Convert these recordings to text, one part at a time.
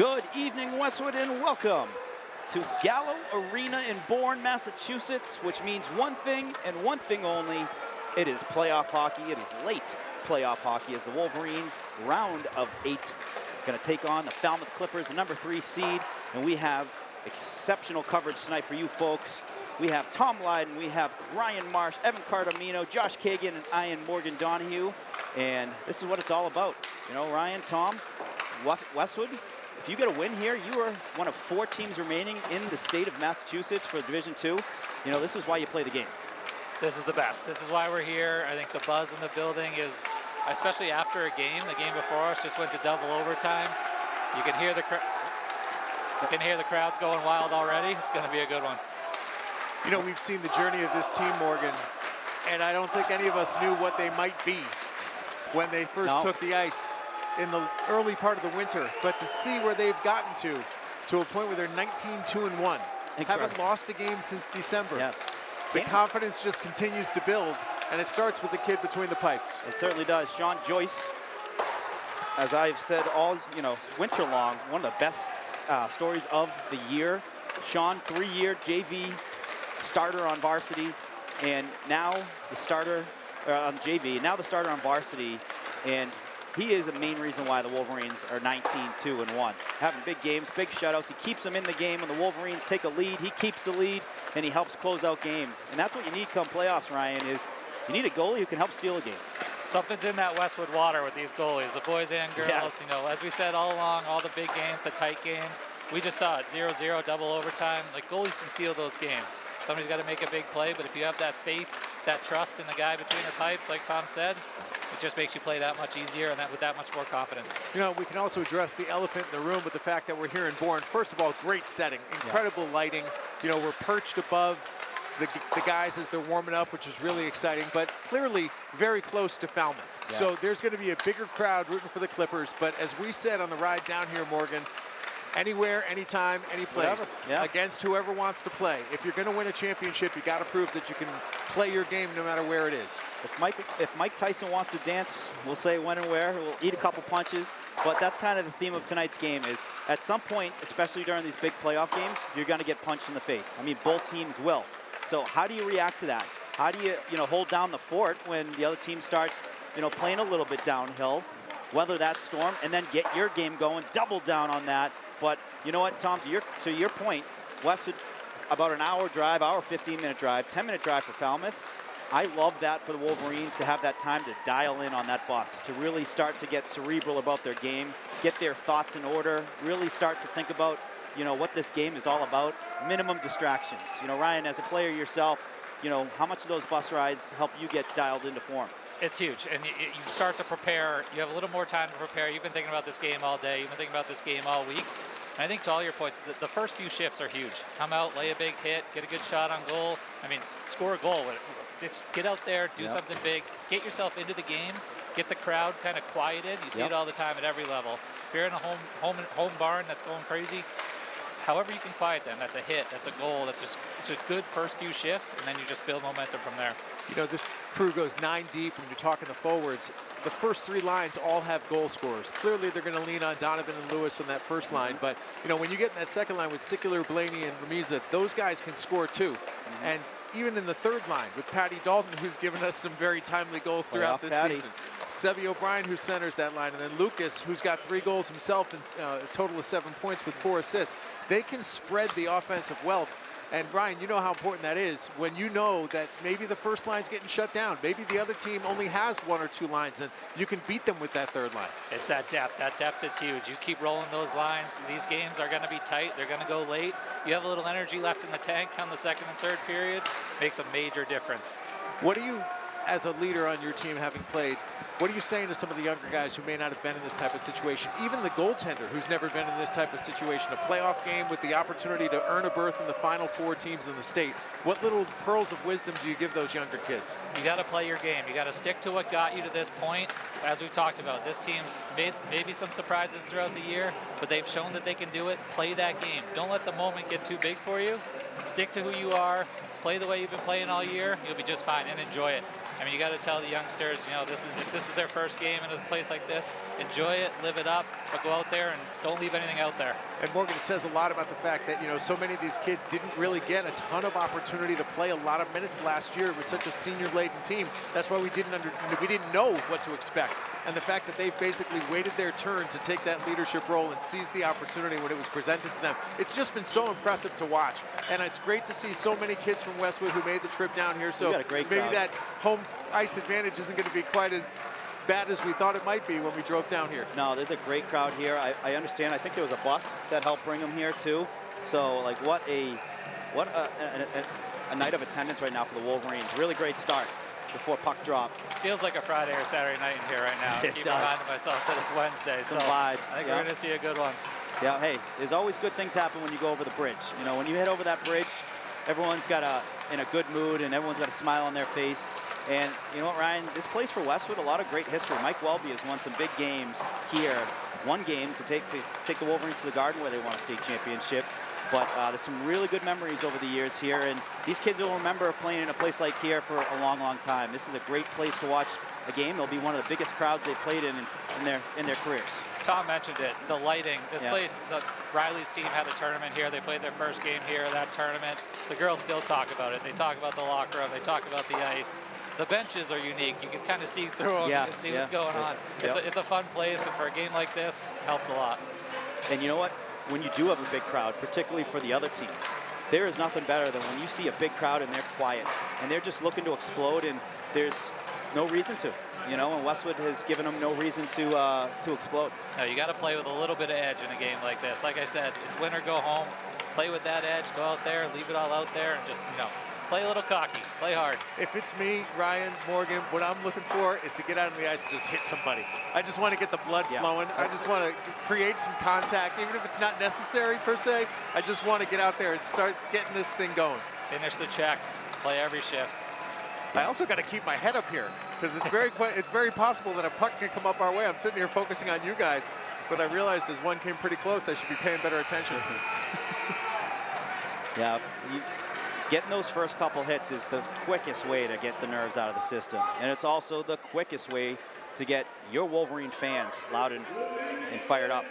Good evening, Westwood, and welcome to Gallo Arena in Bourne, Massachusetts, which means one thing and one thing only. It is playoff hockey. It is late playoff hockey as the Wolverines, round of 8, going to take on the Falmouth Clippers, the number 3 seed, and we have exceptional coverage tonight for you folks. We have Tom Lydon, we have Ryan Marsh, Evan Cardamino, Josh Kagan, and I am Morgan Donahue, and this is what it's all about. You know, Ryan, Tom, Westwood, if you get a win here, you are one of 4 teams remaining in the state of Massachusetts for Division II. You know, this is why you play the game. This is the best. This is why we're here. I think the buzz in the building is, especially after a game, the game before us just went to double overtime. You can hear the crowds going wild already. It's going to be a good one. You know, we've seen the journey of this team, Morgan, and I don't think any of us knew what they might be when they first took the ice in the early part of the winter. But to see where they've gotten to a point where they're 19-2-1, haven't lost a game since December. Yes. The confidence just continues to build, and it starts with the kid between the pipes. It certainly does. Sean Joyce, as I've said all, winter long, one of the best stories of the year. Sean, 3-year JV starter on varsity, and now the starter on JV, and now the starter on varsity, and he is a main reason why the Wolverines are 19-2-1. Having big games, big shutouts. He keeps them in the game. When the Wolverines take a lead, he keeps the lead, and he helps close out games. And that's what you need come playoffs, Ryan, is you need a goalie who can help steal a game. Something's in that Westwood water with these goalies, the boys and girls. Yes. You know, as we said all along, all the big games, the tight games, we just saw it, 0-0, double overtime. Like, goalies can steal those games. Somebody's got to make a big play, but if you have that faith, that trust in the guy between the pipes, like Tom said, it just makes you play that much easier and with that much more confidence. You know, we can also address the elephant in the room with the fact that we're here in Bourne. First of all, great setting, incredible lighting. You know, we're perched above the guys as they're warming up, which is really exciting, but clearly very close to Falmouth. Yeah. So there's going to be a bigger crowd rooting for the Clippers, but as we said on the ride down here, Morgan, anywhere, anytime, any place, against whoever wants to play. If you're going to win a championship, you got to prove that you can play your game no matter where it is. If Mike Tyson wants to dance, we'll say when and where. We'll eat a couple punches, but that's kind of the theme of tonight's game is at some point, especially during these big playoff games, you're going to get punched in the face. I mean, both teams will. So how do you react to that? How do you, hold down the fort when the other team starts, playing a little bit downhill, weather that storm, and then get your game going, double down on that. But you know what, Tom, to your point, Westwood, about an hour drive, 15-minute drive, 10-minute drive for Falmouth. I love that for the Wolverines to have that time to dial in on that bus, to really start to get cerebral about their game, get their thoughts in order, really start to think about, what this game is all about, minimum distractions. Ryan, as a player yourself, how much of those bus rides help you get dialed into form? It's huge, and you start to prepare. You have a little more time to prepare. You've been thinking about this game all day. You've been thinking about this game all week. And I think to all your points, the first few shifts are huge. Come out, lay a big hit, get a good shot on goal. I mean, score a goal with it. Just get out there, do something big, get yourself into the game, get the crowd kind of quieted. You see it all the time at every level. If you're in a home barn that's going crazy, however you can quiet them, that's a hit, that's a goal, it's a good first few shifts, and then you just build momentum from there. You know, this crew goes 9 deep when you're talking the forwards. The first 3 lines all have goal scorers. Clearly, they're going to lean on Donovan and Lewis from that first line, but, when you get in that second line with Sickler, Blaney, and Ramiza, those guys can score too. And even in the third line with Patty Dalton, who's given us some very timely goals throughout this season. Sebby O'Brien, who centers that line, and then Lucas, who's got 3 goals himself and a total of 7 points with 4 assists. They can spread the offensive wealth. And Brian, you know how important that is when you know that maybe the first line's getting shut down. Maybe the other team only has 1 or 2 lines, and you can beat them with that third line. It's that depth. That depth is huge. You keep rolling those lines. These games are going to be tight. They're going to go late. You have a little energy left in the tank come the second and third period. Makes a major difference. What do you, as a leader on your team, having played, what are you saying to some of the younger guys who may not have been in this type of situation? Even the goaltender who's never been in this type of situation, a playoff game with the opportunity to earn a berth in the final 4 teams in the state. What little pearls of wisdom do you give those younger kids? You got to play your game. You got to stick to what got you to this point. As we've talked about, this team's made maybe some surprises throughout the year, but they've shown that they can do it. Play that game. Don't let the moment get too big for you. Stick to who you are. Play the way you've been playing all year. You'll be just fine, and enjoy it. I mean, you got to tell the youngsters, you know, if this is their first game in a place like this, enjoy it, live it up, but go out there and don't leave anything out there. And Morgan, it says a lot about the fact that, you know, so many of these kids didn't really get a ton of opportunity to play a lot of minutes last year. It was such a senior-laden team. That's why we didn't know what to expect. And the fact that they've basically waited their turn to take that leadership role and seize the opportunity when it was presented to them, it's just been so impressive to watch. And it's great to see so many kids from Westwood who made the trip down here. So maybe that home ice advantage isn't going to be quite as bad as we thought it might be when we drove down here. No, there's a great crowd here. I understand. I think there was a bus that helped bring them here too. So like what a night of attendance right now for the Wolverines. Really great start before puck drop. Feels like a Friday or Saturday night in here right now. I keep reminding myself that it's Wednesday. Some vibes. I think we're going to see a good one. Yeah, hey, there's always good things happen when you go over the bridge. You know, when you head over that bridge, everyone's in a good mood and everyone's got a smile on their face. And you know what, Ryan, this place for Westwood, a lot of great history. Mike Welby has won some big games here. One game to take the Wolverines to the Garden where they won a state championship. But there's some really good memories over the years here, and these kids will remember playing in a place like here for a long, long time. This is a great place to watch a game. They'll be one of the biggest crowds they've played in their careers. Tom mentioned it, the lighting. This place, Riley's team had a tournament here. They played their first game here, that tournament. The girls still talk about it. They talk about the locker room. They talk about the ice. The benches are unique. You can kind of see through them. You can see what's going on. It's a fun place, and for a game like this, it helps a lot. And you know what? When you do have a big crowd, particularly for the other team, there is nothing better than when you see a big crowd and they're quiet and they're just looking to explode, and there's no reason to, you know, and Westwood has given them no reason to explode. No, you got to play with a little bit of edge in a game like this. Like I said, it's win or go home. Play with that edge, go out there, leave it all out there, and just, you know, play a little cocky, play hard. If it's me, Ryan, Morgan, what I'm looking for is to get out on the ice and just hit somebody. I just want to get the blood flowing. I just want to create some contact, even if it's not necessary per se. I just want to get out there and start getting this thing going. Finish the checks, play every shift. I also got to keep my head up here because it's very possible that a puck can come up our way. I'm sitting here focusing on you guys, but I realized as one came pretty close, I should be paying better attention. Yeah. Getting those first couple hits is the quickest way to get the nerves out of the system. And it's also the quickest way to get your Wolverine fans loud and fired up.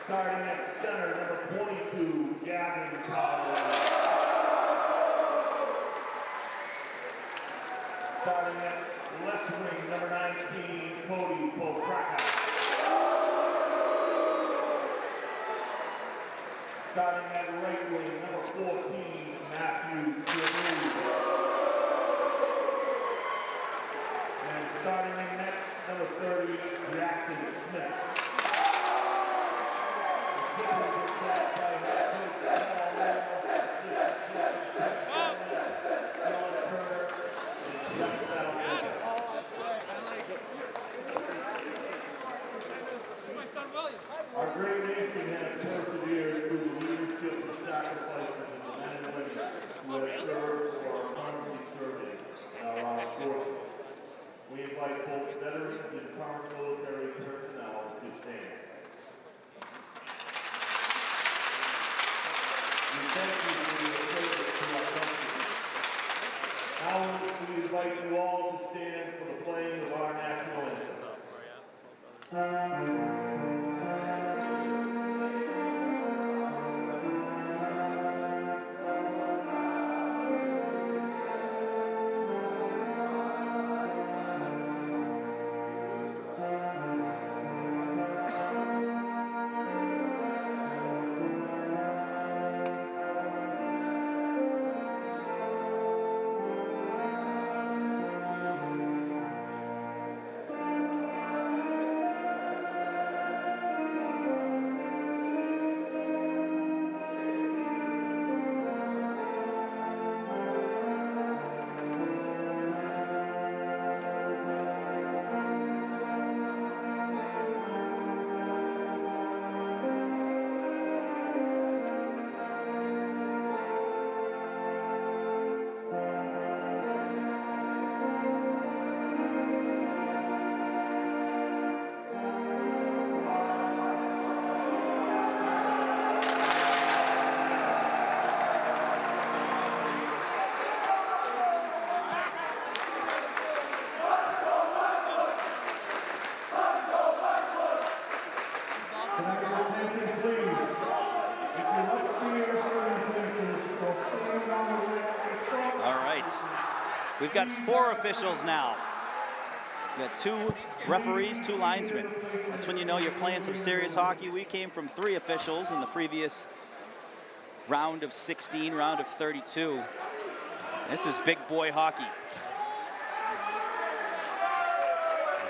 Starting at center, number 22, Gavin Powell. Starting at left wing, number 19, Cody Pokraka. Starting at right wing, number 14, Matthew Giroux. And starting in net, number 30, Jackson Smith. Our great nation has persevered through the leadership and sacrifices of the men and women who have served or are currently serving in our armed forces. We invite both veterans and current military personnel to stand. We thank you for your service to our country. Now we invite you all to stand for the playing of our national anthem. We've got 4 officials now. We've got 2 referees, 2 linesmen. That's when you know you're playing some serious hockey. We came from 3 officials in the previous round of 16, round of 32. This is big boy hockey.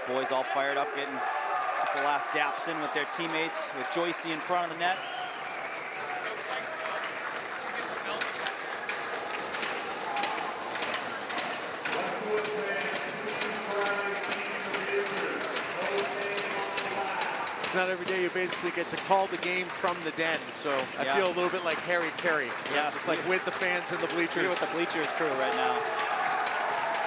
The boys all fired up, getting the last daps in with their teammates, with Joycey in front of the net. It's not every day you basically get to call the game from the den, so I feel a little bit like Harry Carey. Yeah, it's like with the fans in the bleachers. Here with the bleachers crew right now.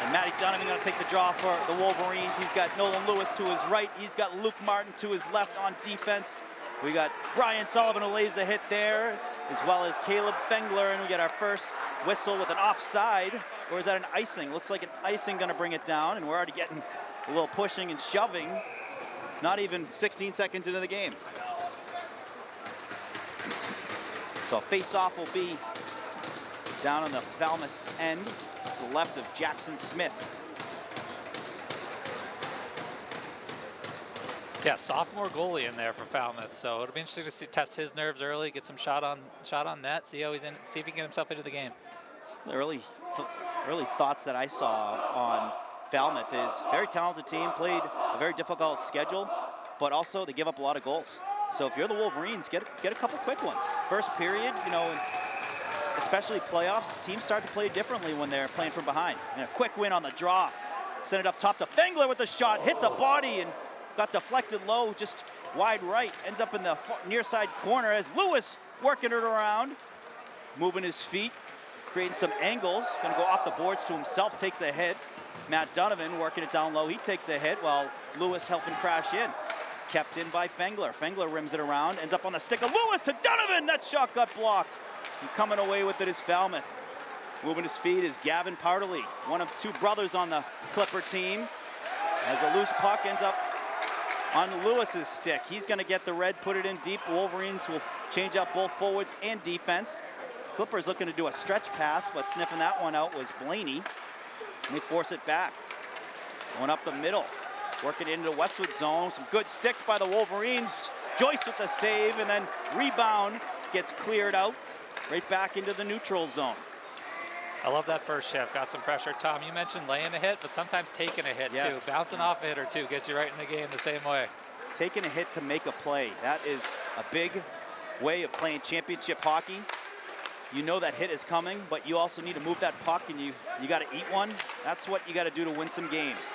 And Matty Donovan going to take the draw for the Wolverines. He's got Nolan Lewis to his right. He's got Luke Martin to his left on defense. We got Brian Sullivan who lays the hit there, as well as Caleb Fengler, and we get our first whistle with an offside, or is that an icing? Looks like an icing going to bring it down, and we're already getting a little pushing and shoving. Not even 16 seconds into the game. So a face-off will be down on the Falmouth end to the left of Jackson Smith. Yeah, sophomore goalie in there for Falmouth, so it'll be interesting to see, test his nerves early, get some shot on net, see how he's in, see if he can get himself into the game. The early thoughts that I saw on Falmouth is very talented team, played a very difficult schedule, but also they give up a lot of goals. So if you're the Wolverines, get a couple quick ones. First period, you know, especially playoffs, teams start to play differently when they're playing from behind. And a quick win on the draw. Send it up top to Fengler with the shot, hits a body and got deflected low, just wide right. Ends up in the near side corner as Lewis working it around, moving his feet, creating some angles. Gonna go off the boards to himself, takes a hit. Matt Donovan working it down low. He takes a hit while Lewis helping crash in. Kept in by Fengler. Fengler rims it around, ends up on the stick of Lewis to Donovan. That shot got blocked. And coming away with it is Falmouth. Moving his feet is Gavin Partley, one of 2 brothers on the Clipper team. As a loose puck ends up on Lewis's stick. He's going to get the red, put it in deep. Wolverines will change up both forwards and defense. Clippers looking to do a stretch pass, but sniffing that one out was Blaney. And they force it back. Going up the middle, working into the Westwood zone. Some good sticks by the Wolverines. Joyce with the save, and then rebound gets cleared out right back into the neutral zone. I love that first shift. Got some pressure. Tom, you mentioned laying a hit, but sometimes taking a hit too. Bouncing off a hit or two gets you right in the game the same way. Taking a hit to make a play. That is a big way of playing championship hockey. You know that hit is coming, but you also need to move that puck, and you got to eat one. That's what you got to do to win some games.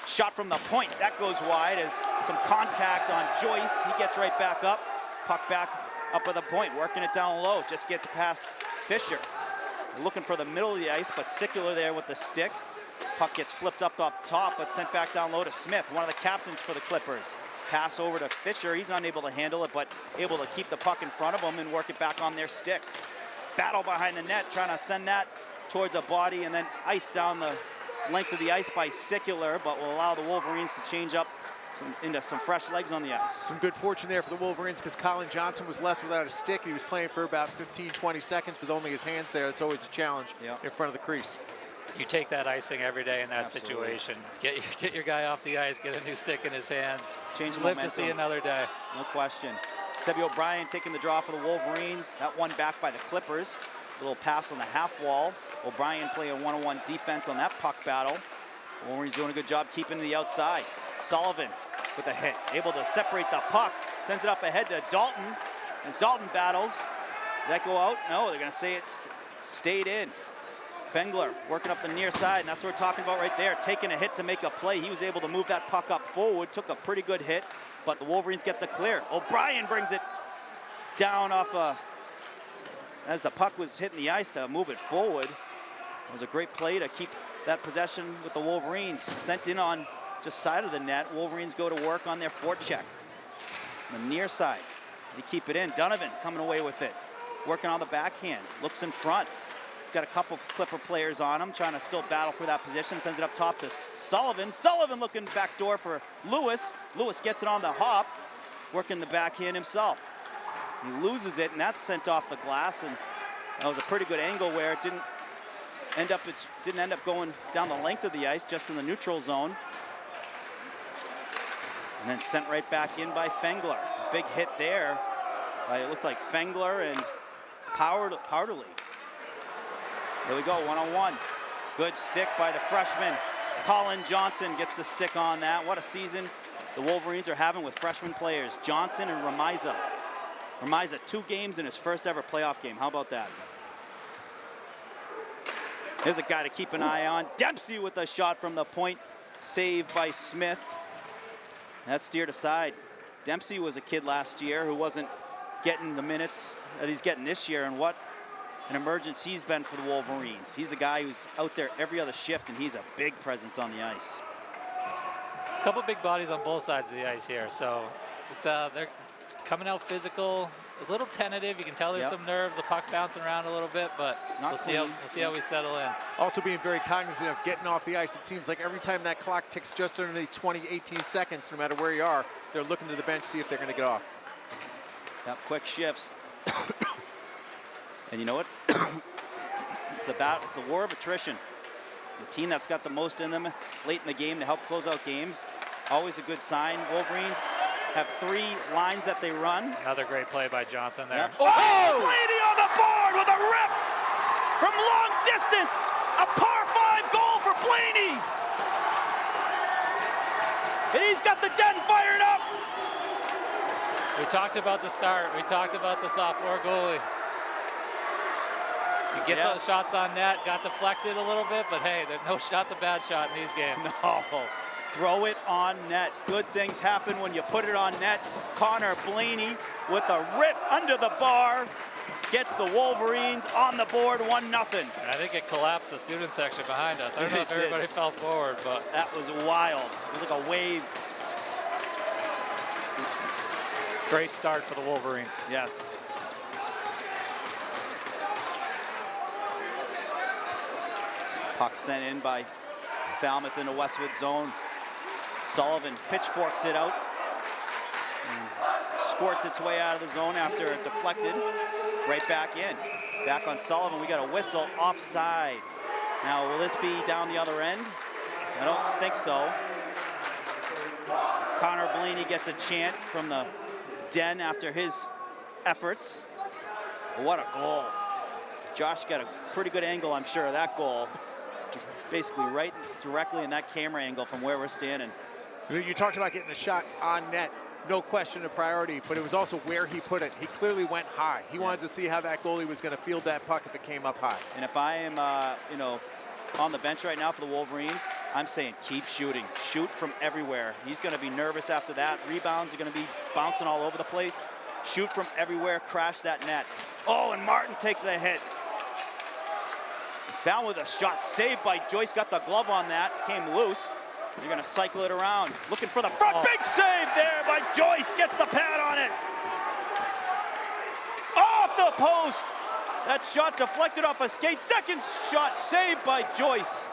Shot from the point. That goes wide as some contact on Joyce. He gets right back up. Puck back up at the point, working it down low. Just gets past Fisher. Looking for the middle of the ice, but Sickler there with the stick. Puck gets flipped up top, but sent back down low to Smith, one of the captains for the Clippers. Pass over to Fisher. He's unable to handle it, but able to keep the puck in front of him and work it back on their stick. Battle behind the net, trying to send that towards a body, and then ice down the length of the ice by Sickler, but will allow the Wolverines to change up into some fresh legs on the ice. Some good fortune there for the Wolverines because Colin Johnson was left without a stick. He was playing for about 15, 20 seconds with only his hands there. That's always a challenge in front of the crease. You take that icing every day in that situation. Get your guy off the ice, get a new stick in his hands. Change Live momentum. to see another day. No question. Sebby O'Brien taking the draw for the Wolverines. That one back by the Clippers. Little pass on the half wall. O'Brien playing one-on-one defense on that puck battle. Wolverines doing a good job keeping the outside. Sullivan with a hit, able to separate the puck, sends it up ahead to Dalton. As Dalton battles, did that go out? No, they're gonna say it's stayed in. Fengler working up the near side, and that's what we're talking about right there, taking a hit to make a play. He was able to move that puck up forward, took a pretty good hit, but the Wolverines get the clear. O'Brien brings it down off as the puck was hitting the ice to move it forward. It was a great play to keep that possession with the Wolverines. Sent in on just side of the net. Wolverines go to work on their forecheck. The near side, they keep it in. Donovan coming away with it. Working on the backhand, looks in front. He's got a couple of Clipper players on him, trying to still battle for that position. Sends it up top to Sullivan. Sullivan looking back door for Lewis. Lewis gets it on the hop, working the backhand himself. He loses it, and that's sent off the glass, and that was a pretty good angle where it didn't end up going down the length of the ice, just in the neutral zone. And then sent right back in by Fengler. Big hit there. It looked like Fengler and Powderly. There we go, one-on-one. Good stick by the freshman. Colin Johnson gets the stick on that. What a season the Wolverines are having with freshman players. Johnson and Ramiza. Ramiza, 2 games in his first ever playoff game. How about that? Here's a guy to keep an eye on. Dempsey with a shot from the point. Saved by Smith. That's steered aside. Dempsey was a kid last year who wasn't getting the minutes that he's getting this year, and what an emergence he's been for the Wolverines. He's a guy who's out there every other shift, and he's a big presence on the ice. A couple big bodies on both sides of the ice here, so it's they're coming out physical, a little tentative. You can tell there's some nerves. The puck's bouncing around a little bit, but we'll see how we settle in. Also being very cognizant of getting off the ice. It seems like every time that clock ticks just under the 20, 18 seconds, no matter where you are, they're looking to the bench to see if they're going to get off. Yep, quick shifts. And you know what? It's a war of attrition. The team that's got the most in them late in the game to help close out games, always a good sign. Wolverines have 3 lines that they run. Another great play by Johnson there. Yeah. Oh! Blaney on the board with a rip from long distance. A par 5 goal for Blaney. And he's got the den fired up. We talked about the start. We talked about the sophomore goalie. You get those shots on net, got deflected a little bit, but hey, there's no shot's a bad shot in these games. No, throw it on net. Good things happen when you put it on net. Connor Blaney with a rip under the bar gets the Wolverines on the board 1-0. And I think it collapsed the student section behind us. I don't know if everybody fell forward, but that was wild. It was like a wave. Great start for the Wolverines. Yes. Puck sent in by Falmouth in the Westwood zone. Sullivan pitchforks it out. Squirts its way out of the zone after it deflected. Right back in. Back on Sullivan. We got a whistle offside. Now, will this be down the other end? I don't think so. Connor Blaney gets a chant from the den after his efforts. What a goal. Josh got a pretty good angle, I'm sure, of that goal. Basically right directly in that camera angle from where we're standing. You talked about getting a shot on net. No question a priority, but it was also where he put it. He clearly went high. He wanted to see how that goalie was going to field that puck if it came up high. And if I am, on the bench right now for the Wolverines, I'm saying keep shooting. Shoot from everywhere. He's going to be nervous after that. Rebounds are going to be bouncing all over the place. Shoot from everywhere, crash that net. Oh, and Martin takes a hit. Found with a shot saved by Joyce, got the glove on that, came loose. You're going to cycle it around. Looking for the front, big save there by Joyce, gets the pad on it. Off the post. That shot deflected off a skate. Second shot saved by Joyce.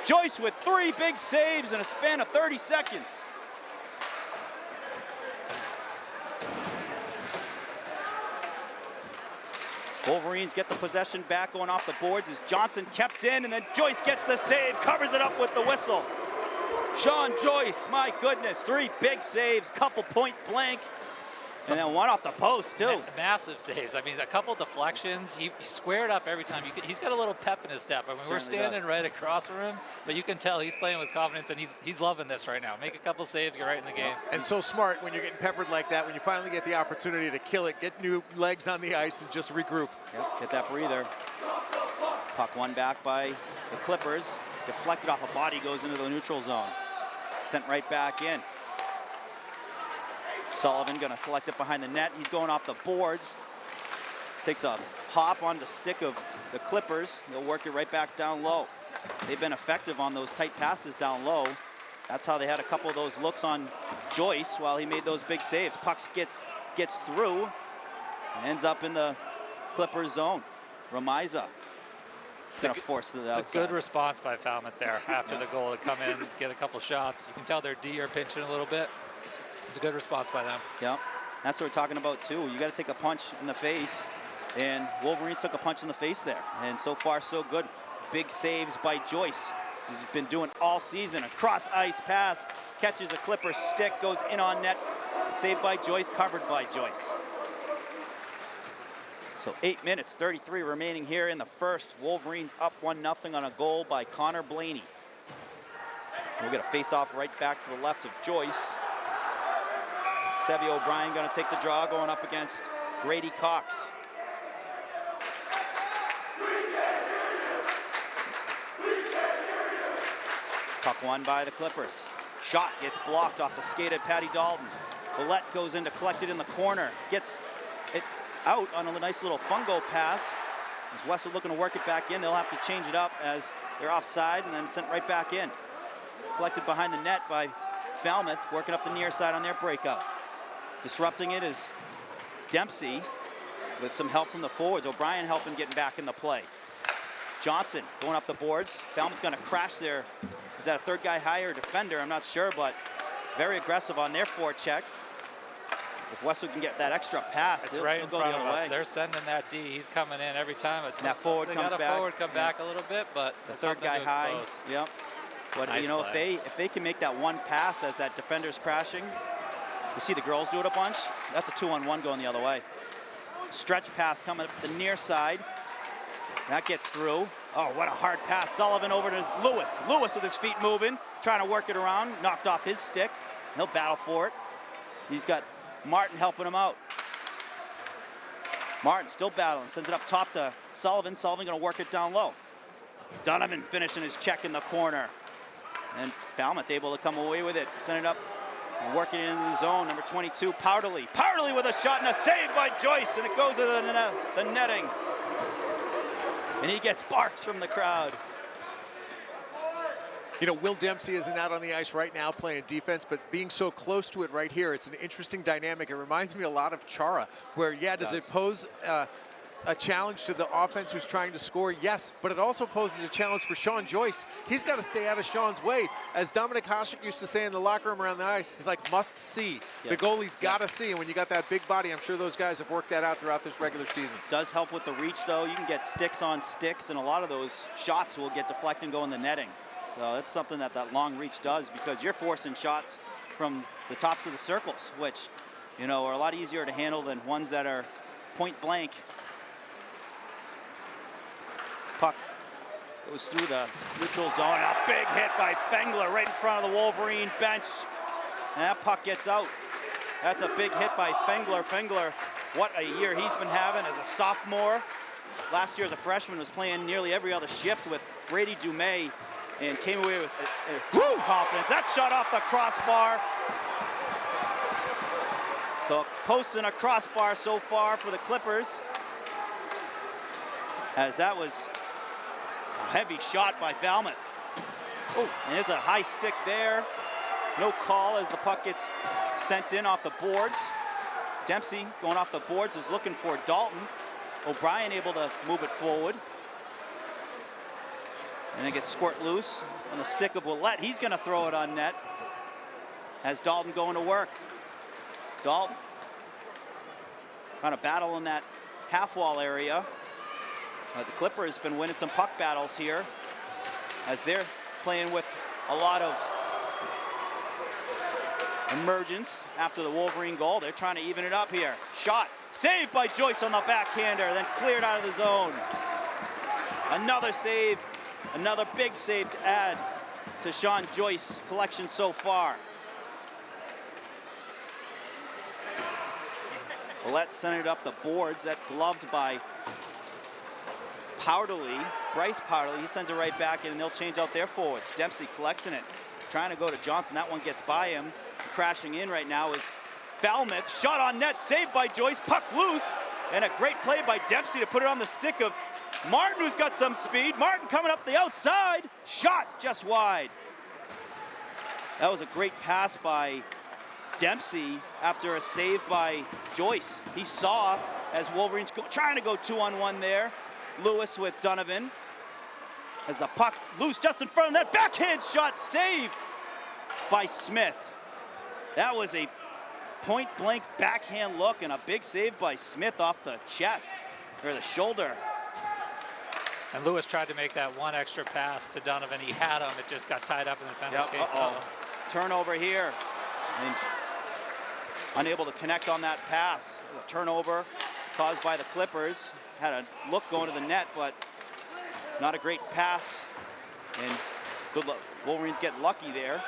Joyce with 3 big saves in a span of 30 seconds. Wolverines get the possession back, going off the boards as Johnson kept in, and then Joyce gets the save, covers it up with the whistle. Sean Joyce, my goodness, 3 big saves, couple point blank, and then 1 off the post too. Massive saves. I mean, a couple deflections. He squared up every time. He's got a little pep in his step. I mean, we're standing right across from him, but you can tell he's playing with confidence, and he's loving this right now. Make a couple saves, get right in the game. And so smart when you're getting peppered like that, when you finally get the opportunity to kill it, get new legs on the ice, and just regroup. Yep, get that breather. Puck won back by the Clippers. Deflected off a body, goes into the neutral zone. Sent right back in. Sullivan gonna collect it behind the net. He's going off the boards. Takes a hop on the stick of the Clippers. They'll work it right back down low. They've been effective on those tight passes down low. That's how they had a couple of those looks on Joyce while he made those big saves. Puck gets through and ends up in the Clippers zone. Ramiza gonna force to the outside. A good response by Falmouth there after the goal to come in, get a couple shots. You can tell their D are pinching a little bit. It's a good response by them. Yep, that's what we're talking about too. You got to take a punch in the face, and Wolverines took a punch in the face there. And so far, so good. Big saves by Joyce. He's been doing all season. A cross ice pass, catches a Clipper stick, goes in on net. Saved by Joyce, covered by Joyce. So 8 minutes, 33 remaining here in the first. Wolverines up 1-0 on a goal by Connor Blaney. We'll get a face-off right back to the left of Joyce. Sevy O'Brien going to take the draw, going up against Grady Cox. Puck won by the Clippers. Shot gets blocked off the skate of Patty Dalton. Ouellette goes in to collect it in the corner. Gets it out on a nice little fungo pass. As Westwood looking to work it back in, they'll have to change it up as they're offside and then sent right back in. Collected behind the net by Falmouth, working up the near side on their breakout. Disrupting it is Dempsey with some help from the forwards. O'Brien helping getting back in the play. Johnson going up the boards. Falmouth going to crash there. Is that a third guy higher defender? I'm not sure, but very aggressive on their forecheck. If Westwood can get that extra pass, it's right he'll in go front the of other us. way. They're sending that D. He's coming in every time. And that forward comes back. They got a forward come back a little bit, but the third guy high. Yep. But nice you know, play. if they can make that one pass as that defender's crashing, we see the girls do it a bunch. That's a 2-on-1 going the other way. Stretch pass coming up the near side. That gets through. Oh, what a hard pass. Sullivan over to Lewis. Lewis with his feet moving, trying to work it around. Knocked off his stick. He'll battle for it. He's got Martin helping him out. Martin still battling. Sends it up top to Sullivan. Sullivan going to work it down low. Donovan finishing his check in the corner. And Falmouth able to come away with it. Send it up and work it into the zone. Number 22, Powderly. Powderly with a shot and a save by Joyce, and it goes into the netting. And he gets barks from the crowd. You know, Will Dempsey isn't out on the ice right now playing defense, but being so close to it right here, it's an interesting dynamic. It reminds me a lot of Chara, where, yeah, does it pose a challenge to the offense who's trying to score? Yes, but it also poses a challenge for Sean Joyce. He's got to stay out of Sean's way. As Dominic Hasek used to say in the locker room around the ice, he's like, must see. Yes. The goalie's got to see, and when you got that big body, I'm sure those guys have worked that out throughout this regular season. Does help with the reach, though. You can get sticks on sticks, and a lot of those shots will get deflected and go in the netting. So that's something that long reach does, because you're forcing shots from the tops of the circles, which, you know, are a lot easier to handle than ones that are point blank. Puck goes through the neutral zone. A big hit by Fengler right in front of the Wolverine bench. And that puck gets out. That's a big hit by Fengler. Fengler, what a year he's been having as a sophomore. Last year as a freshman was playing nearly every other shift with Brady Dumais and came away with a ton of confidence. That shot off the crossbar. So post and a crossbar so far for the Clippers, as that was a heavy shot by Falmouth. Oh, and there's a high stick there. No call as the puck gets sent in off the boards. Dempsey going off the boards is looking for Dalton. O'Brien able to move it forward. And it gets squirt loose on the stick of Willette. He's going to throw it on net. Has Dalton going to work. Dalton trying to battle in that half wall area. The Clippers have been winning some puck battles here as they're playing with a lot of emergence after the Wolverine goal. They're trying to even it up here. Shot, saved by Joyce on the backhander, then cleared out of the zone. Another save, another big save to add to Sean Joyce's collection so far. Willette sent it up the boards. That gloved by Powderly, Bryce Powderly. He sends it right back in, and they'll change out their forwards. Dempsey collecting it, trying to go to Johnson. That one gets by him. Crashing in right now is Falmouth. Shot on net, saved by Joyce. Puck loose, and a great play by Dempsey to put it on the stick of Martin, who's got some speed. Martin coming up the outside. Shot just wide. That was a great pass by Dempsey after a save by Joyce. He saw as Wolverines trying to go 2-on-1 there. Lewis with Donovan. As the puck loose just in front of that backhand shot, saved by Smith. That was a point-blank backhand look and a big save by Smith off the chest, or the shoulder. And Lewis tried to make that one extra pass to Donovan. He had him, it just got tied up in the defender's skates. Turnover here. And unable to connect on that pass. A turnover caused by the Clippers. Had a look going to the net, but not a great pass. And good luck. Wolverines get lucky there.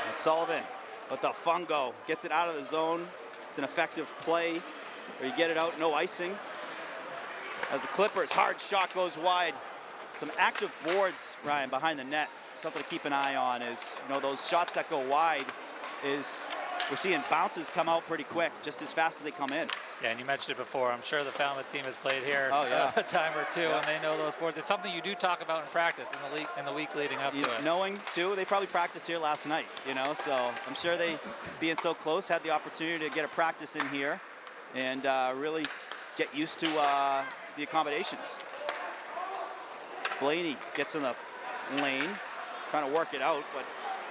And Sullivan with the fungo gets it out of the zone. It's an effective play where you get it out, no icing. As the Clippers, hard shot goes wide. Some active boards, Ryan, behind the net. Something to keep an eye on is, you know, those shots that go wide is we're seeing bounces come out pretty quick, just as fast as they come in. Yeah, and you mentioned it before. I'm sure the Falmouth team has played here a time or two, and they know those boards. It's something you do talk about in practice in the week leading up to it. Knowing too, they probably practiced here last night, you know, so I'm sure they, being so close, had the opportunity to get a practice in here and really get used to the accommodations. Blaney gets in the lane, trying to work it out, but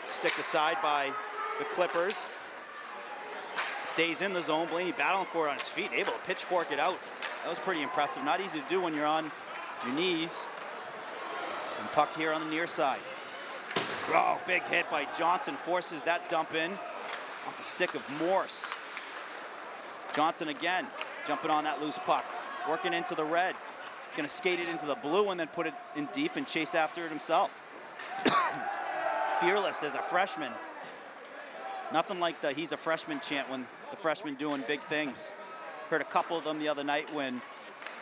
sticked aside by the Clippers. Stays in the zone. Blaney battling for it on his feet, able to pitchfork it out. That was pretty impressive. Not easy to do when you're on your knees. And puck here on the near side. Oh, big hit by Johnson, forces that dump in off the stick of Morse. Johnson again, jumping on that loose puck, working into the red. He's going to skate it into the blue and then put it in deep and chase after it himself. Fearless as a freshman. Nothing like the "he's a freshman" chant when the freshmen doing big things. Heard a couple of them the other night when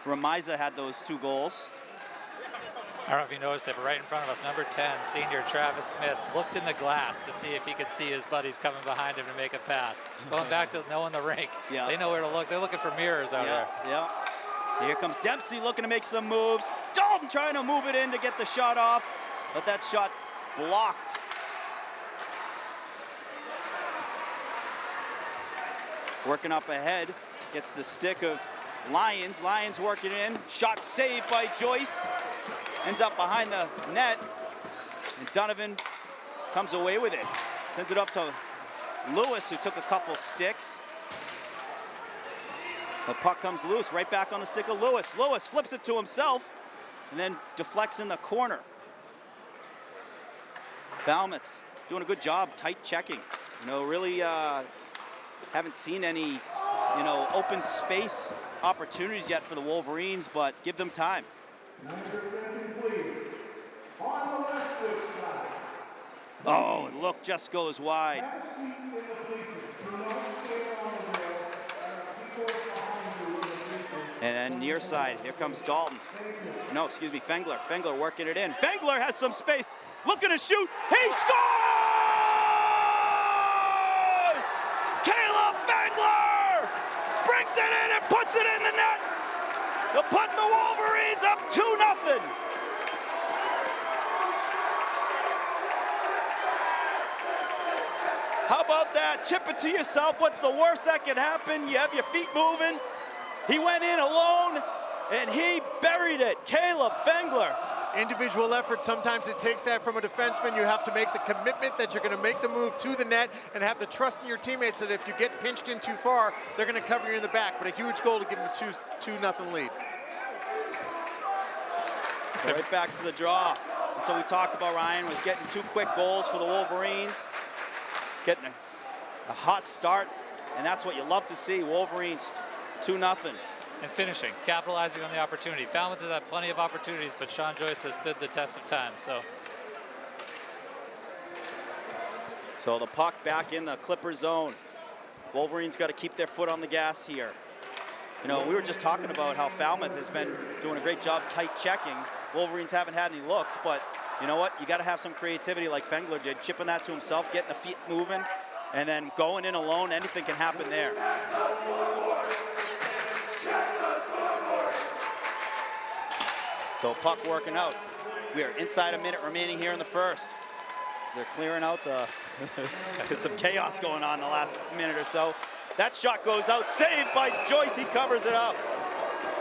Ramiza had those 2 goals. I don't know if you noticed it, but right in front of us, number 10, senior Travis Smith, looked in the glass to see if he could see his buddies coming behind him to make a pass. Going back to knowing the rink, they know where to look. They're looking for mirrors out there. Yeah. Here comes Dempsey looking to make some moves. Dalton trying to move it in to get the shot off, but that shot blocked. Working up ahead, gets the stick of Lions. Lions working in. Shot saved by Joyce. Ends up behind the net. And Donovan comes away with it. Sends it up to Lewis, who took a couple sticks. The puck comes loose, right back on the stick of Lewis. Lewis flips it to himself and then deflects in the corner. Falmouth's doing a good job, tight checking. You know, really haven't seen any, you know, open space opportunities yet for the Wolverines, but give them time. Oh, look, just goes wide. And then near side, here comes Dalton. No, excuse me, Fengler. Fengler working it in. Fengler has some space, looking to shoot. He scores! Caleb Fengler brings it in and puts it in the net to put the Wolverines up 2-0. How about that? Chip it to yourself. What's the worst that could happen? You have your feet moving. He went in alone, and he buried it. Caleb Fengler. Individual effort, sometimes it takes that from a defenseman. You have to make the commitment that you're going to make the move to the net and have the trust in your teammates that if you get pinched in too far, they're going to cover you in the back. But a huge goal to give them a 2-0 lead. Right back to the draw. And so we talked about Ryan was getting 2 quick goals for the Wolverines. Getting a hot start, and that's what you love to see. Wolverines 2-0. And finishing, capitalizing on the opportunity. Falmouth has had plenty of opportunities, but Sean Joyce has stood the test of time. So the puck back in the Clipper zone. Wolverines got to keep their foot on the gas here. You know, we were just talking about how Falmouth has been doing a great job tight checking. Wolverines haven't had any looks, but you know what? You got to have some creativity like Fengler did, chipping that to himself, getting the feet moving, and then going in alone. Anything can happen there. So puck working out. We are inside a minute remaining here in the first. They're clearing out the some chaos going on in the last minute or so. That shot goes out, saved by Joyce. He covers it up.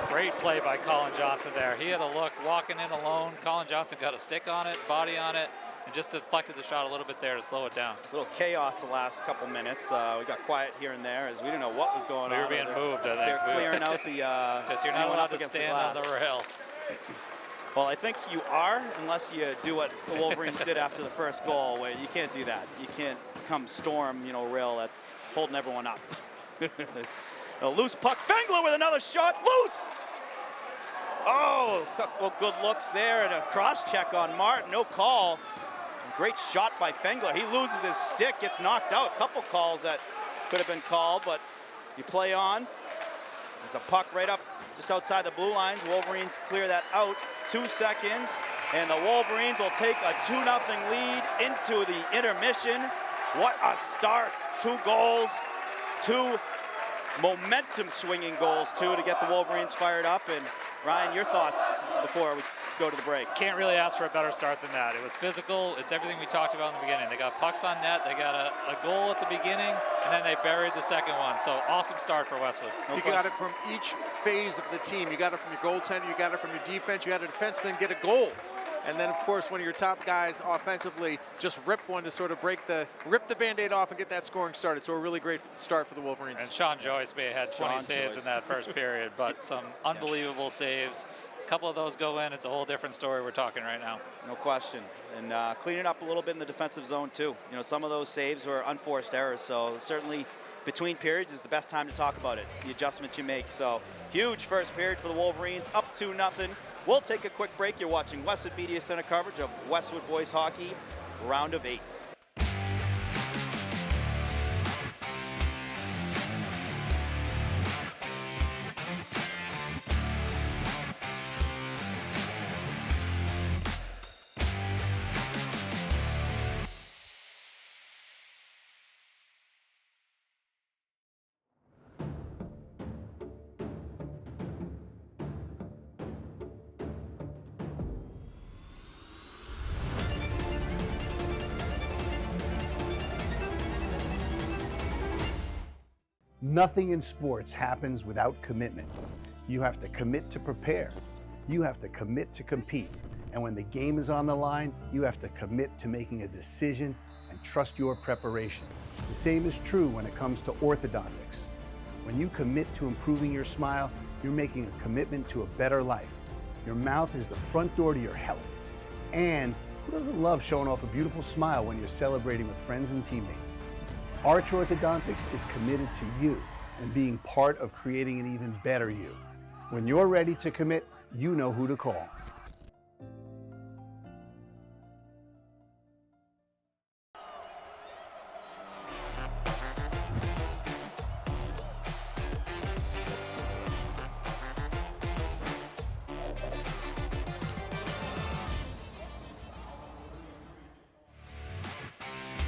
Great play by Colin Johnson there. He had a look walking in alone. Colin Johnson got a stick on it, body on it, and just deflected the shot a little bit there to slow it down. A little chaos the last couple minutes. We got quiet here and there as we didn't know what was going on. We were being moved, I think. They're clearing out the because you're not allowed to stand on the rail. Well, I think you are, unless you do what the Wolverines did after the first goal, where you can't do that. You can't come storm, you know, rail. That's holding everyone up. A loose puck. Fengler with another shot. Loose! Oh, a couple good looks there and a cross check on Martin. No call. Great shot by Fengler. He loses his stick, gets knocked out. A couple calls that could have been called, but you play on. There's a puck right up just outside the blue lines. Wolverines clear that out. 2 seconds, and the Wolverines will take a 2-0 lead into the intermission. What a start. 2 goals, 2 momentum swinging goals too to get the Wolverines fired up. And Ryan, your thoughts before we go to the break? Can't really ask for a better start than that. It was physical. It's everything we talked about in the beginning. They got pucks on net. They got a goal at the beginning, and then they buried the second one. So awesome start for Westwood. You got it from each phase of the team. You got it from your goaltender. You got it from your defense. You had a defenseman get a goal. And then, of course, one of your top guys offensively just rip one to sort of rip the Band-Aid off and get that scoring started. So a really great start for the Wolverines. And Sean Joyce may have had 20 saves in that first period, but some unbelievable saves. A couple of those go in. It's a whole different story we're talking right now. No question. And cleaning up a little bit in the defensive zone, too. You know, some of those saves were unforced errors, so certainly between periods is the best time to talk about it, the adjustments you make. So huge first period for the Wolverines, up 2-0. We'll take a quick break. You're watching Westwood Media Center coverage of Westwood Boys Hockey, round of 8. Nothing in sports happens without commitment. You have to commit to prepare. You have to commit to compete. And when the game is on the line, you have to commit to making a decision and trust your preparation. The same is true when it comes to orthodontics. When you commit to improving your smile, you're making a commitment to a better life. Your mouth is the front door to your health. And who doesn't love showing off a beautiful smile when you're celebrating with friends and teammates? Arch Orthodontics is committed to you and being part of creating an even better you. When you're ready to commit, you know who to call.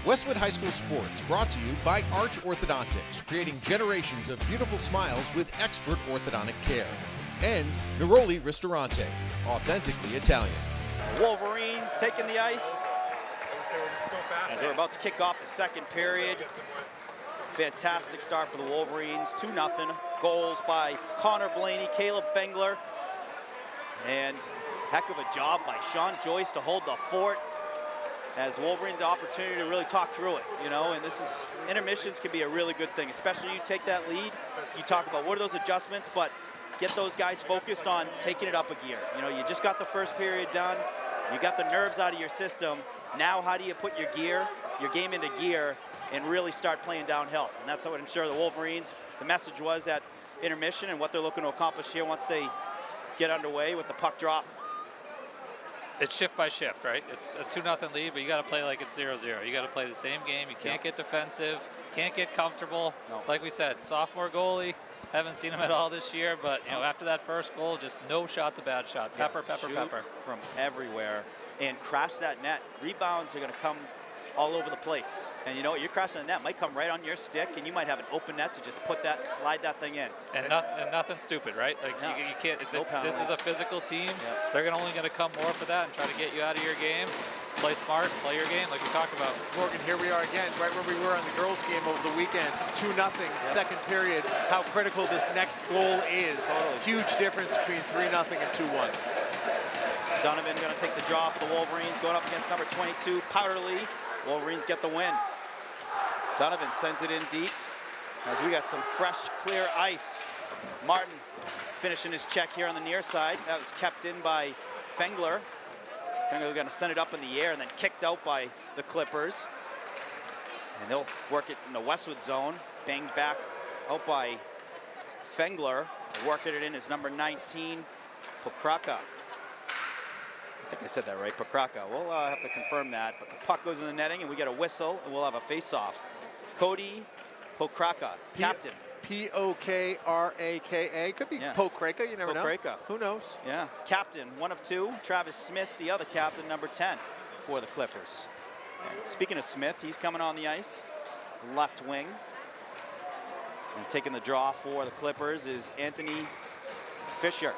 Westwood High School Sports brought to you by Arch Orthodontics, creating generations of beautiful smiles with expert orthodontic care. And Neroli Ristorante, authentically Italian. Wolverines taking the ice as we're about to kick off the second period. Fantastic start for the Wolverines, 2-0. Goals by Connor Blaney, Caleb Fengler, and heck of a job by Sean Joyce to hold the fort, as Wolverines opportunity to really talk through it, you know, and this is, intermissions can be a really good thing, especially you take that lead, you talk about what are those adjustments, but get those guys focused on taking it up a gear. You know, you just got the first period done, you got the nerves out of your system, now how do you put your game into gear and really start playing downhill? And that's what I'm sure the Wolverines, the message was at intermission and what they're looking to accomplish here once they get underway with the puck drop. It's shift by shift, right? It's a 2-0 lead, but you got to play like it's 0-0. You got to play the same game. You can't get defensive, can't get comfortable. No. Like we said, sophomore goalie, haven't seen him at all this year, but you know, after that first goal, just no shot's a bad shot. Pepper, pepper, Shoot pepper. from everywhere and crash that net. Rebounds are going to come all over the place. And you know what, you're crashing the net, might come right on your stick, and you might have an open net to just put that, slide that thing in. And nothing stupid, right? Like No. you can't. No This is a penalties. physical team. Yep. They're only going to come more for that and try to get you out of your game. Play smart, play your game, like we talked about. Morgan, here we are again, right where we were on the girls' game over the weekend. 2-0, second period. How critical this next goal is. Totally. Huge difference between 3-0 and 2-1. Donovan going to take the draw for the Wolverines, going up against number 22, Powderly. Wolverines get the win. Donovan sends it in deep as we got some fresh, clear ice. Martin finishing his check here on the near side. That was kept in by Fengler. Fengler going to send it up in the air and then kicked out by the Clippers. And they'll work it in the Westwood zone. Banged back out by Fengler. Working it in is number 19, Pokraka. I think I said that right, Pokraka. We'll have to confirm that, but the puck goes in the netting and we get a whistle and we'll have a face-off. Cody Pokraka, captain. P-O-K-R-A-K-A. Could be Pokraka, you never know. Pokraka. Who knows? Yeah, captain, 1 of 2. Travis Smith, the other captain, number 10 for the Clippers. And speaking of Smith, he's coming on the ice, left wing. And taking the draw for the Clippers is Anthony Fisher.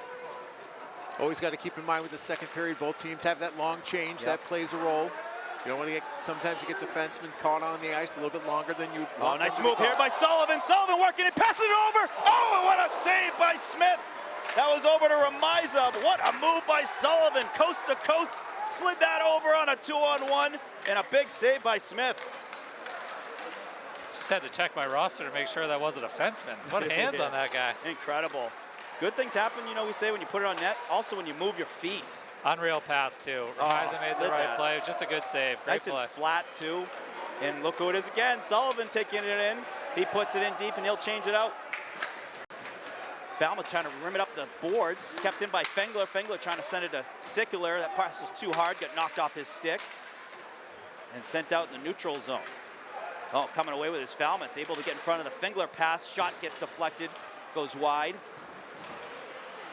Always got to keep in mind with the second period, both teams have that long change. That plays a role. You don't want to get, sometimes you get defensemen caught on the ice a little bit longer than you want. Oh, nice move here by Sullivan. Sullivan working it, passing it over. Oh, and what a save by Smith. That was over to Remiza. What a move by Sullivan. Coast to coast, slid that over on a 2-on-1, and a big save by Smith. Just had to check my roster to make sure that wasn't a defenseman. What hands on that guy. Incredible. Good things happen, you know, we say when you put it on net. Also when you move your feet. Unreal pass, too. Remiza made the right play. Just a good save. Great Nice play. and flat, too. And look who it is again. Sullivan taking it in. He puts it in deep, and he'll change it out. Falmouth trying to rim it up the boards. Kept in by Fengler. Fengler trying to send it to Sickler. That pass was too hard. Got knocked off his stick. And sent out in the neutral zone. Oh, coming away with his Falmouth. Able to get in front of the Fengler pass. Shot gets deflected. Goes wide.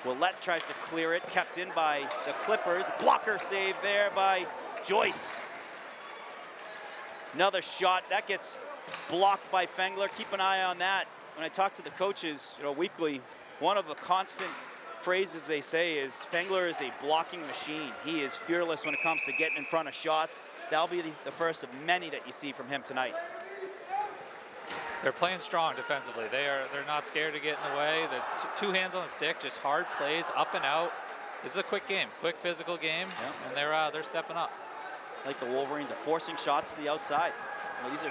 Willett tries to clear it, kept in by the Clippers. Blocker save there by Joyce. Another shot, that gets blocked by Fengler. Keep an eye on that. When I talk to the coaches, you know, weekly, one of the constant phrases they say is Fengler is a blocking machine. He is fearless when it comes to getting in front of shots. That'll be the first of many that you see from him tonight. They're playing strong defensively. They're not scared to get in the way. The two hands on the stick, just hard plays, up and out. This is a quick game, quick physical game, and they're stepping up. Like the Wolverines are forcing shots to the outside. You know,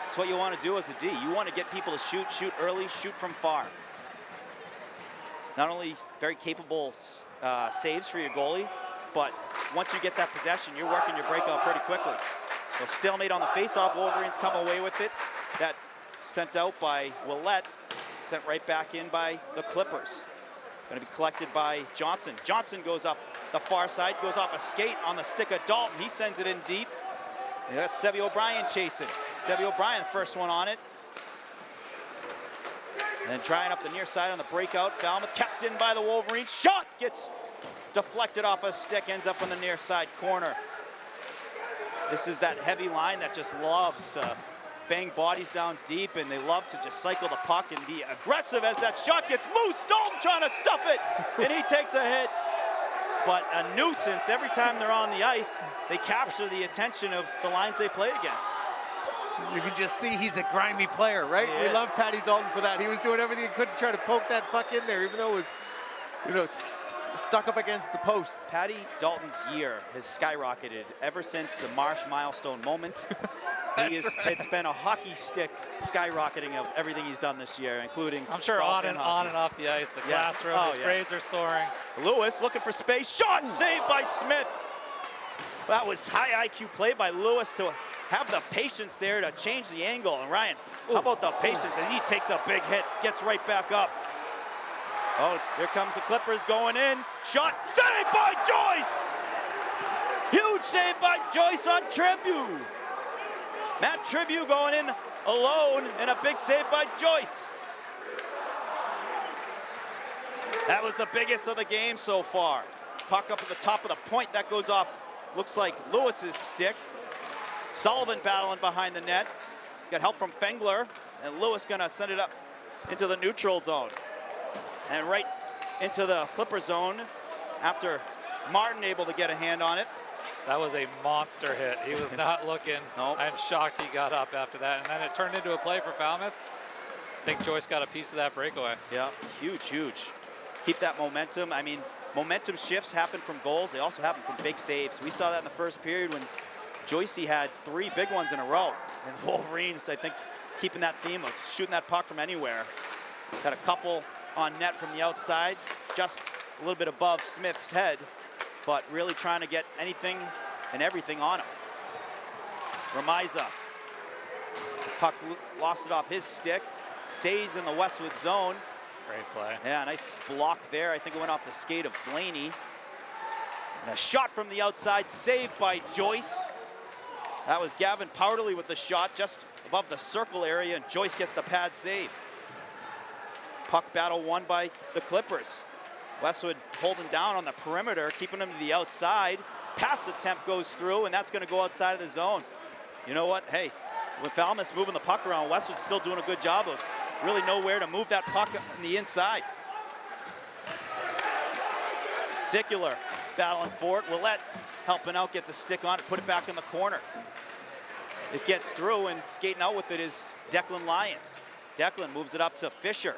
it's what you want to do as a D. You want to get people to shoot early, shoot from far. Not only very capable saves for your goalie, but once you get that possession, you're working your breakout pretty quickly. So stalemate on the faceoff. Wolverines come away with it. That sent out by Willette, sent right back in by the Clippers. Going to be collected by Johnson. Johnson goes up the far side, goes off a skate on the stick of Dalton. He sends it in deep. And that's Sevy O'Brien chasing. Sevy O'Brien, the first one on it. And trying up the near side on the breakout. Falmouth kept in by the Wolverines. Shot gets deflected off a stick, ends up on the near side corner. This is that heavy line that just loves to bang bodies down deep, and they love to just cycle the puck and be aggressive as that shot gets loose. Dalton trying to stuff it, and he takes a hit. But a nuisance every time they're on the ice. They capture the attention of the lines they play against. You can just see he's a grimy player, right? We love Patty Dalton for that. He was doing everything he could to try to poke that puck in there, even though it was, you know, stuck up against the post. Patty Dalton's year has skyrocketed ever since the Marsh milestone moment. It's been a hockey stick skyrocketing of everything he's done this year, including I'm sure on and off the ice, the classroom, his grades are soaring. Lewis looking for space, shot saved by Smith. That was high IQ play by Lewis to have the patience there to change the angle. And Ryan, how about the patience as he takes a big hit, gets right back up. Oh, here comes the Clippers going in. Shot saved by Joyce. Huge save by Joyce on Tribune. Matt Tribune going in alone, and a big save by Joyce. That was the biggest of the game so far. Puck up at the top of the point, that goes off, looks like Lewis's stick. Sullivan battling behind the net. He's got help from Fengler, and Lewis gonna send it up into the neutral zone. And right into the Clipper zone after Martin able to get a hand on it. That was a monster hit. He was not looking. Nope. I'm shocked he got up after that. And then it turned into a play for Falmouth. I think Joyce got a piece of that breakaway. Yeah, huge. Keep that momentum. I mean, momentum shifts happen from goals. They also happen from big saves. We saw that in the first period when Joycey had 3 big ones in a row. And the Wolverines, I think, keeping that theme of shooting that puck from anywhere. Got a couple on net from the outside, just a little bit above Smith's head, but really trying to get anything and everything on him. Ramiza, puck lost it off his stick, stays in the Westwood zone. Great play. Yeah, nice block there. I think it went off the skate of Blaney. And a shot from the outside, saved by Joyce. That was Gavin Powderly with the shot just above the circle area, and Joyce gets the pad save. Puck battle won by the Clippers. Westwood holding down on the perimeter, keeping them to the outside. Pass attempt goes through, and that's going to go outside of the zone. You know what? Hey, with Falmouth moving the puck around, Westwood's still doing a good job of really nowhere to move that puck in the inside. Sicular battling for it. Willette helping out, gets a stick on it, put it back in the corner. It gets through, and skating out with it is Declan Lyons. Declan moves it up to Fisher.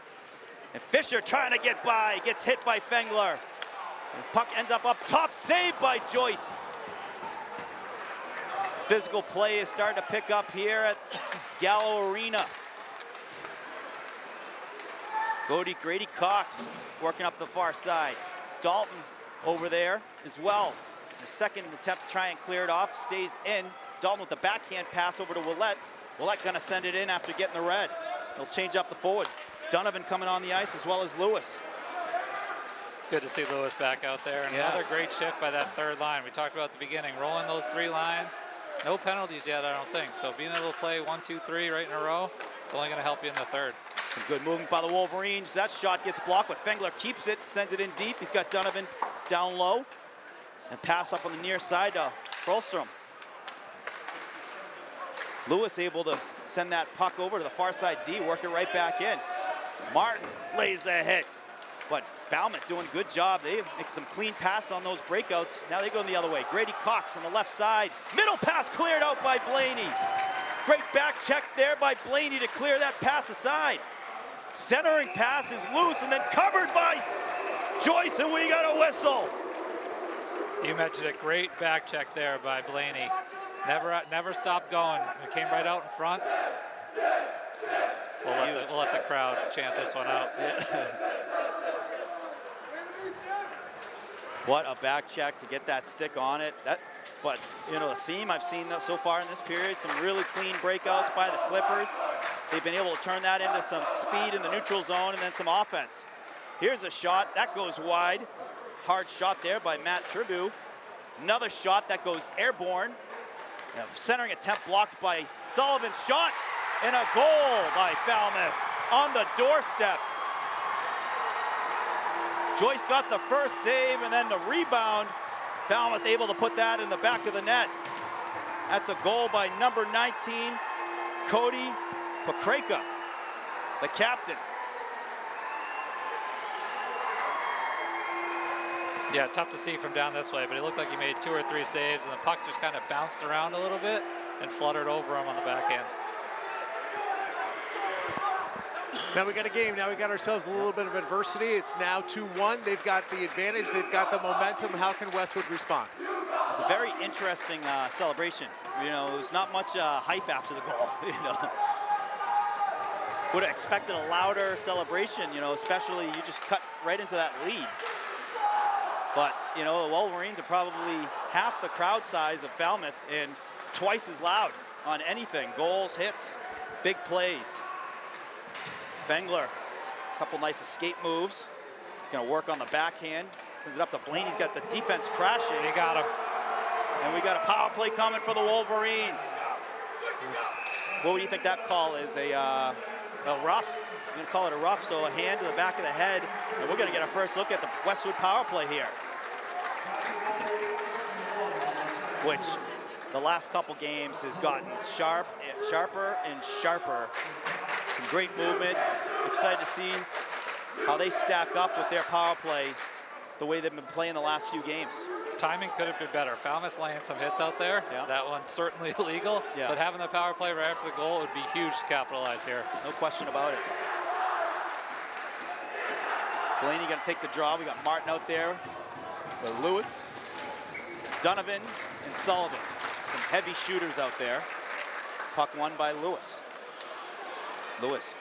And Fisher trying to get by, gets hit by Fengler. And puck ends up top, saved by Joyce. Physical play is starting to pick up here at Gallo Arena. Grady Cox working up the far side. Dalton over there as well. The second attempt to try and clear it off, stays in. Dalton with the backhand pass over to Willette. Willette gonna send it in after getting the red. He'll change up the forwards. Donovan coming on the ice as well as Lewis. Good to see Lewis back out there. And another great shift by that third line. We talked about at the beginning, rolling those 3 lines. No penalties yet, I don't think. So being able to play 1, 2, 3 right in a row, it's only gonna help you in the third. Some good movement by the Wolverines. That shot gets blocked, but Fengler keeps it, sends it in deep. He's got Donovan down low. And pass up on the near side to Brolstrom. Lewis able to send that puck over to the far side D, work it right back in. Martin lays the hit, but Falmouth doing a good job. They make some clean pass on those breakouts. Now they go the other way. Grady Cox on the left side. Middle pass cleared out by Blaney. Great back check there by Blaney to clear that pass aside. Centering pass is loose and then covered by Joyce, and we got a whistle. You mentioned a great back check there by Blaney. Never stopped going. It came right out in front. We'll let the crowd chant this one out. What a back check to get that stick on it. But you know, the theme I've seen so far in this period, some really clean breakouts by the Clippers. They've been able to turn that into some speed in the neutral zone and then some offense. Here's a shot that goes wide. Hard shot there by Matt Tribu. Another shot that goes airborne. Centering attempt blocked by Sullivan. Shot and a goal by Falmouth on the doorstep. Joyce got the first save and then the rebound. Falmouth able to put that in the back of the net. That's a goal by number 19, Cody Pokraka, the captain. Yeah, tough to see from down this way, but it looked like he made 2 or 3 saves, and the puck just kind of bounced around a little bit and fluttered over him on the backhand. Now we got a game. Now we got ourselves a little bit of adversity. It's now 2-1. They've got the advantage. They've got the momentum. How can Westwood respond? It's a very interesting celebration. You know, there's not much hype after the goal. You know, would have expected a louder celebration. You know, especially you just cut right into that lead. But you know, the Wolverines are probably half the crowd size of Falmouth and twice as loud on anything. Goals, hits, big plays. Fengler, a couple nice escape moves. He's going to work on the backhand. Sends it up to Blaine. He's got the defense crashing. He got him. And we got a power play coming for the Wolverines. What do you think that call is? A rough? I'm going to call it a rough, so a hand to the back of the head. And we're going to get a first look at the Westwood power play here. Which the last couple games has gotten sharper and sharper. Some great movement. Excited to see how they stack up with their power play the way they've been playing the last few games. Timing could have been better. Falmouth's laying some hits out there. Yeah. That one certainly illegal, Yeah. but having the power play right after the goal would be huge to capitalize here. No question about it. Blaney going to take the draw. We got Martin out there with Lewis, Donovan, and Sullivan. Some heavy shooters out there. Puck won by Lewis. Lewis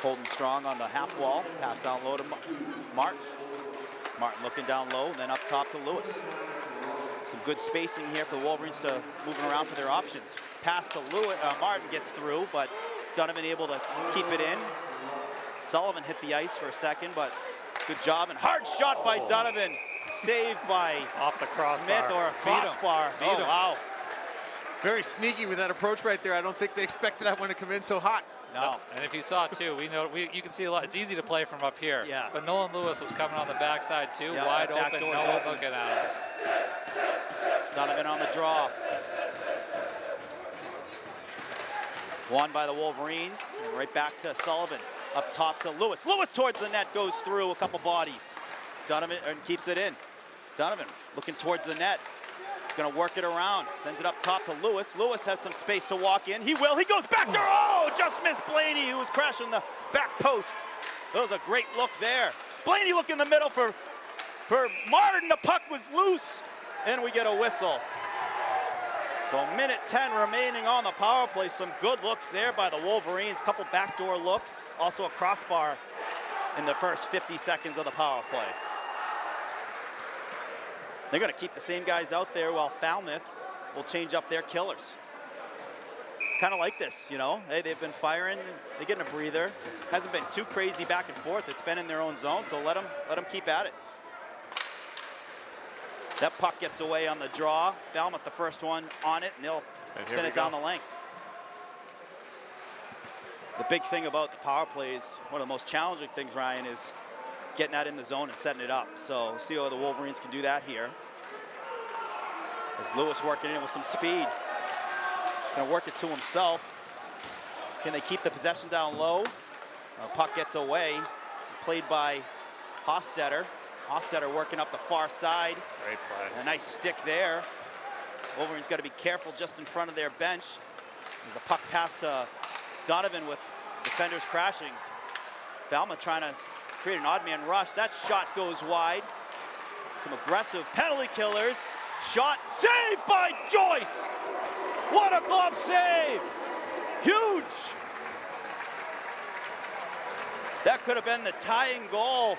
holding strong on the half wall. Pass down low to Martin. Martin looking down low, then up top to Lewis. Some good spacing here for the Wolverines to moving around for their options. Pass to Lewis. Martin gets through, but Donovan able to keep it in. Sullivan hit the ice for a second, but good job. And hard shot by Donovan. Saved by Off the crossbar. Smith or a crossbar. Beat him. Oh, wow. Very sneaky with that approach right there. I don't think they expected that one to come in so hot. No. And if you saw it too, you can see a lot. It's easy to play from up here. Yeah. But Nolan Lewis was coming on the backside too, Yeah, wide that back open, door's no one open. looking at him. Donovan on the draw. Won by the Wolverines. And right back to Sullivan. Up top to Lewis. Lewis towards the net, goes through a couple bodies. Donovan keeps it in. Donovan looking towards the net. Gonna work it around. Sends it up top to Lewis. Lewis has some space to walk in. He will. He goes back there. Oh, just missed Blaney, who was crashing the back post. That was a great look there. Blaney look in the middle for Martin. The puck was loose. And we get a whistle. So minute 10 remaining on the power play. Some good looks there by the Wolverines. Couple backdoor looks. Also a crossbar in the first 50 seconds of the power play. They're going to keep the same guys out there while Falmouth will change up their killers. Kind of like this, you know. Hey, they've been firing. They're getting a breather. Hasn't been too crazy back and forth. It's been in their own zone, so let them keep at it. That puck gets away on the draw. Falmouth the first one on it, and they'll send it down the length. The big thing about the power plays, one of the most challenging things, Ryan, is getting that in the zone and setting it up. So we'll see how the Wolverines can do that here. As Lewis working in with some speed. Gonna work it to himself. Can they keep the possession down low? Puck gets away. Played by Hostetter. Hostetter working up the far side. Great play. A nice stick there. Wolverine's got to be careful just in front of their bench. There's a puck pass to Donovan with defenders crashing. Falmouth trying to create an odd man rush. That shot goes wide. Some aggressive penalty killers. Shot saved by Joyce. What a glove save. Huge. That could have been the tying goal.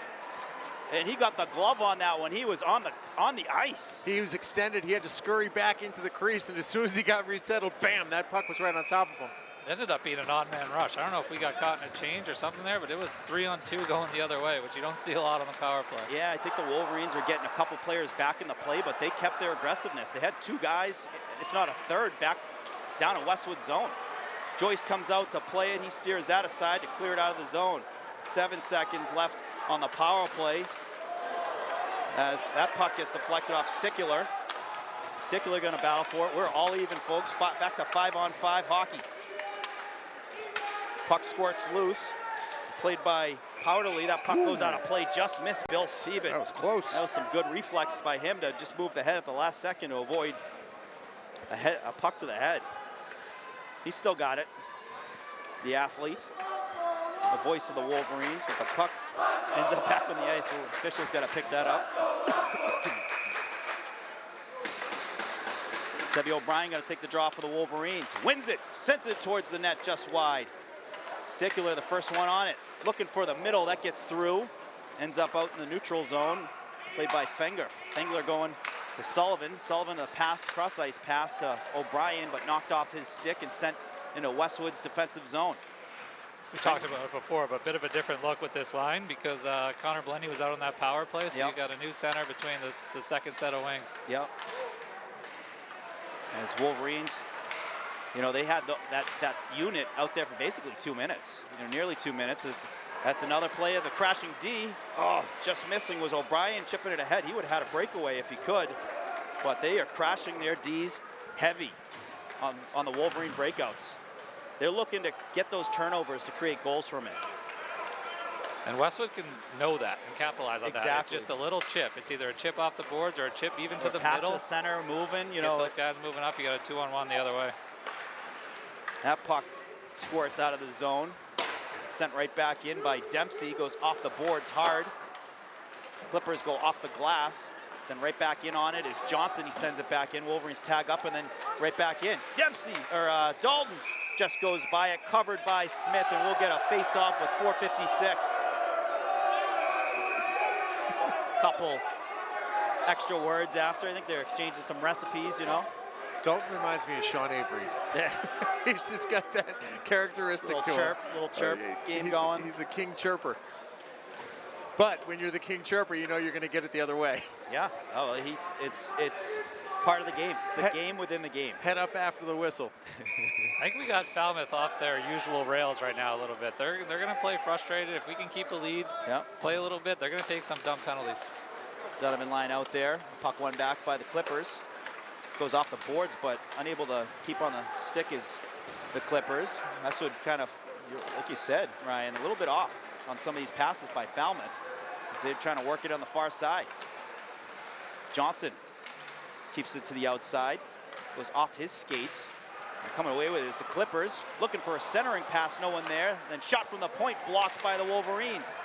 And he got the glove on that one. He was on the ice. He was extended. He had to scurry back into the crease, and as soon as he got resettled, bam, that puck was right on top of him. It ended up being an odd man rush. I don't know if we got caught in a change or something there, but it was 3-on-2 going the other way, which you don't see a lot on the power play. Yeah, I think the Wolverines are getting a couple players back in the play, but they kept their aggressiveness. They had 2 guys, if not a third, back down in Westwood zone. Joyce comes out to play it. He steers that aside to clear it out of the zone. 7 seconds left on the power play as that puck gets deflected off Sickler. Sickler going to battle for it. We're all even, folks. Back to 5-on-5 hockey. Puck squirts loose. Played by Powderly. That puck goes out of play. Just missed Bill Sieben. That was close. That was some good reflex by him to just move the head at the last second to avoid a puck to the head. He's still got it. The athlete. The voice of the Wolverines. If the puck ends up back on the ice, the official's got to pick that up. Sebby O'Brien got to take the draw for the Wolverines. Wins it, sends it towards the net just wide. Sickler, the first one on it. Looking for the middle, that gets through. Ends up out in the neutral zone. Played by Fenger. Fengler going to Sullivan. Sullivan a pass, cross ice pass to O'Brien, but knocked off his stick and sent into Westwood's defensive zone. We talked about it before, but a bit of a different look with this line because Connor Blenny was out on that power play, so you got a new center between the second set of wings. Yep. As Wolverines, you know, they had that unit out there for basically 2 minutes, nearly 2 minutes. That's another play of the crashing D. Oh, just missing was O'Brien chipping it ahead. He would have had a breakaway if he could, but they are crashing their Ds heavy on the Wolverine breakouts. They're looking to get those turnovers to create goals from it. And Westwood can know that and capitalize on that. Exactly. It's just a little chip. It's either a chip off the boards or a chip even to the pass middle. To the center, moving, you Get know. those guys moving up, you got a 2-on-1 the other way. That puck squirts out of the zone. Sent right back in by Dempsey, goes off the boards hard. Clippers go off the glass, then right back in on it is Johnson. He sends it back in. Wolverines tag up and then right back in. Dempsey, or Dalton just goes by it, covered by Smith, and we'll get a face-off with 4:56. Couple extra words after. I think they're exchanging some recipes, you know. Dalton reminds me of Sean Avery. Yes. He's just got that characteristic to him. Little chirp, game he's, going. He's a king chirper. But when you're the king chirper, you know you're going to get it the other way. Yeah. Oh, it's part of the game. It's the game within the game. Head up after the whistle. I think we got Falmouth off their usual rails right now a little bit. They're going to play frustrated. If we can keep the lead, play a little bit, they're going to take some dumb penalties. Donovan line out there. Puck won back by the Clippers. Goes off the boards, but unable to keep on the stick is the Clippers. Westwood kind of, like you said, Ryan, a little bit off on some of these passes by Falmouth as they're trying to work it on the far side. Johnson keeps it to the outside, goes off his skates. And coming away with it is the Clippers, looking for a centering pass, no one there. Then shot from the point, blocked by the Wolverines.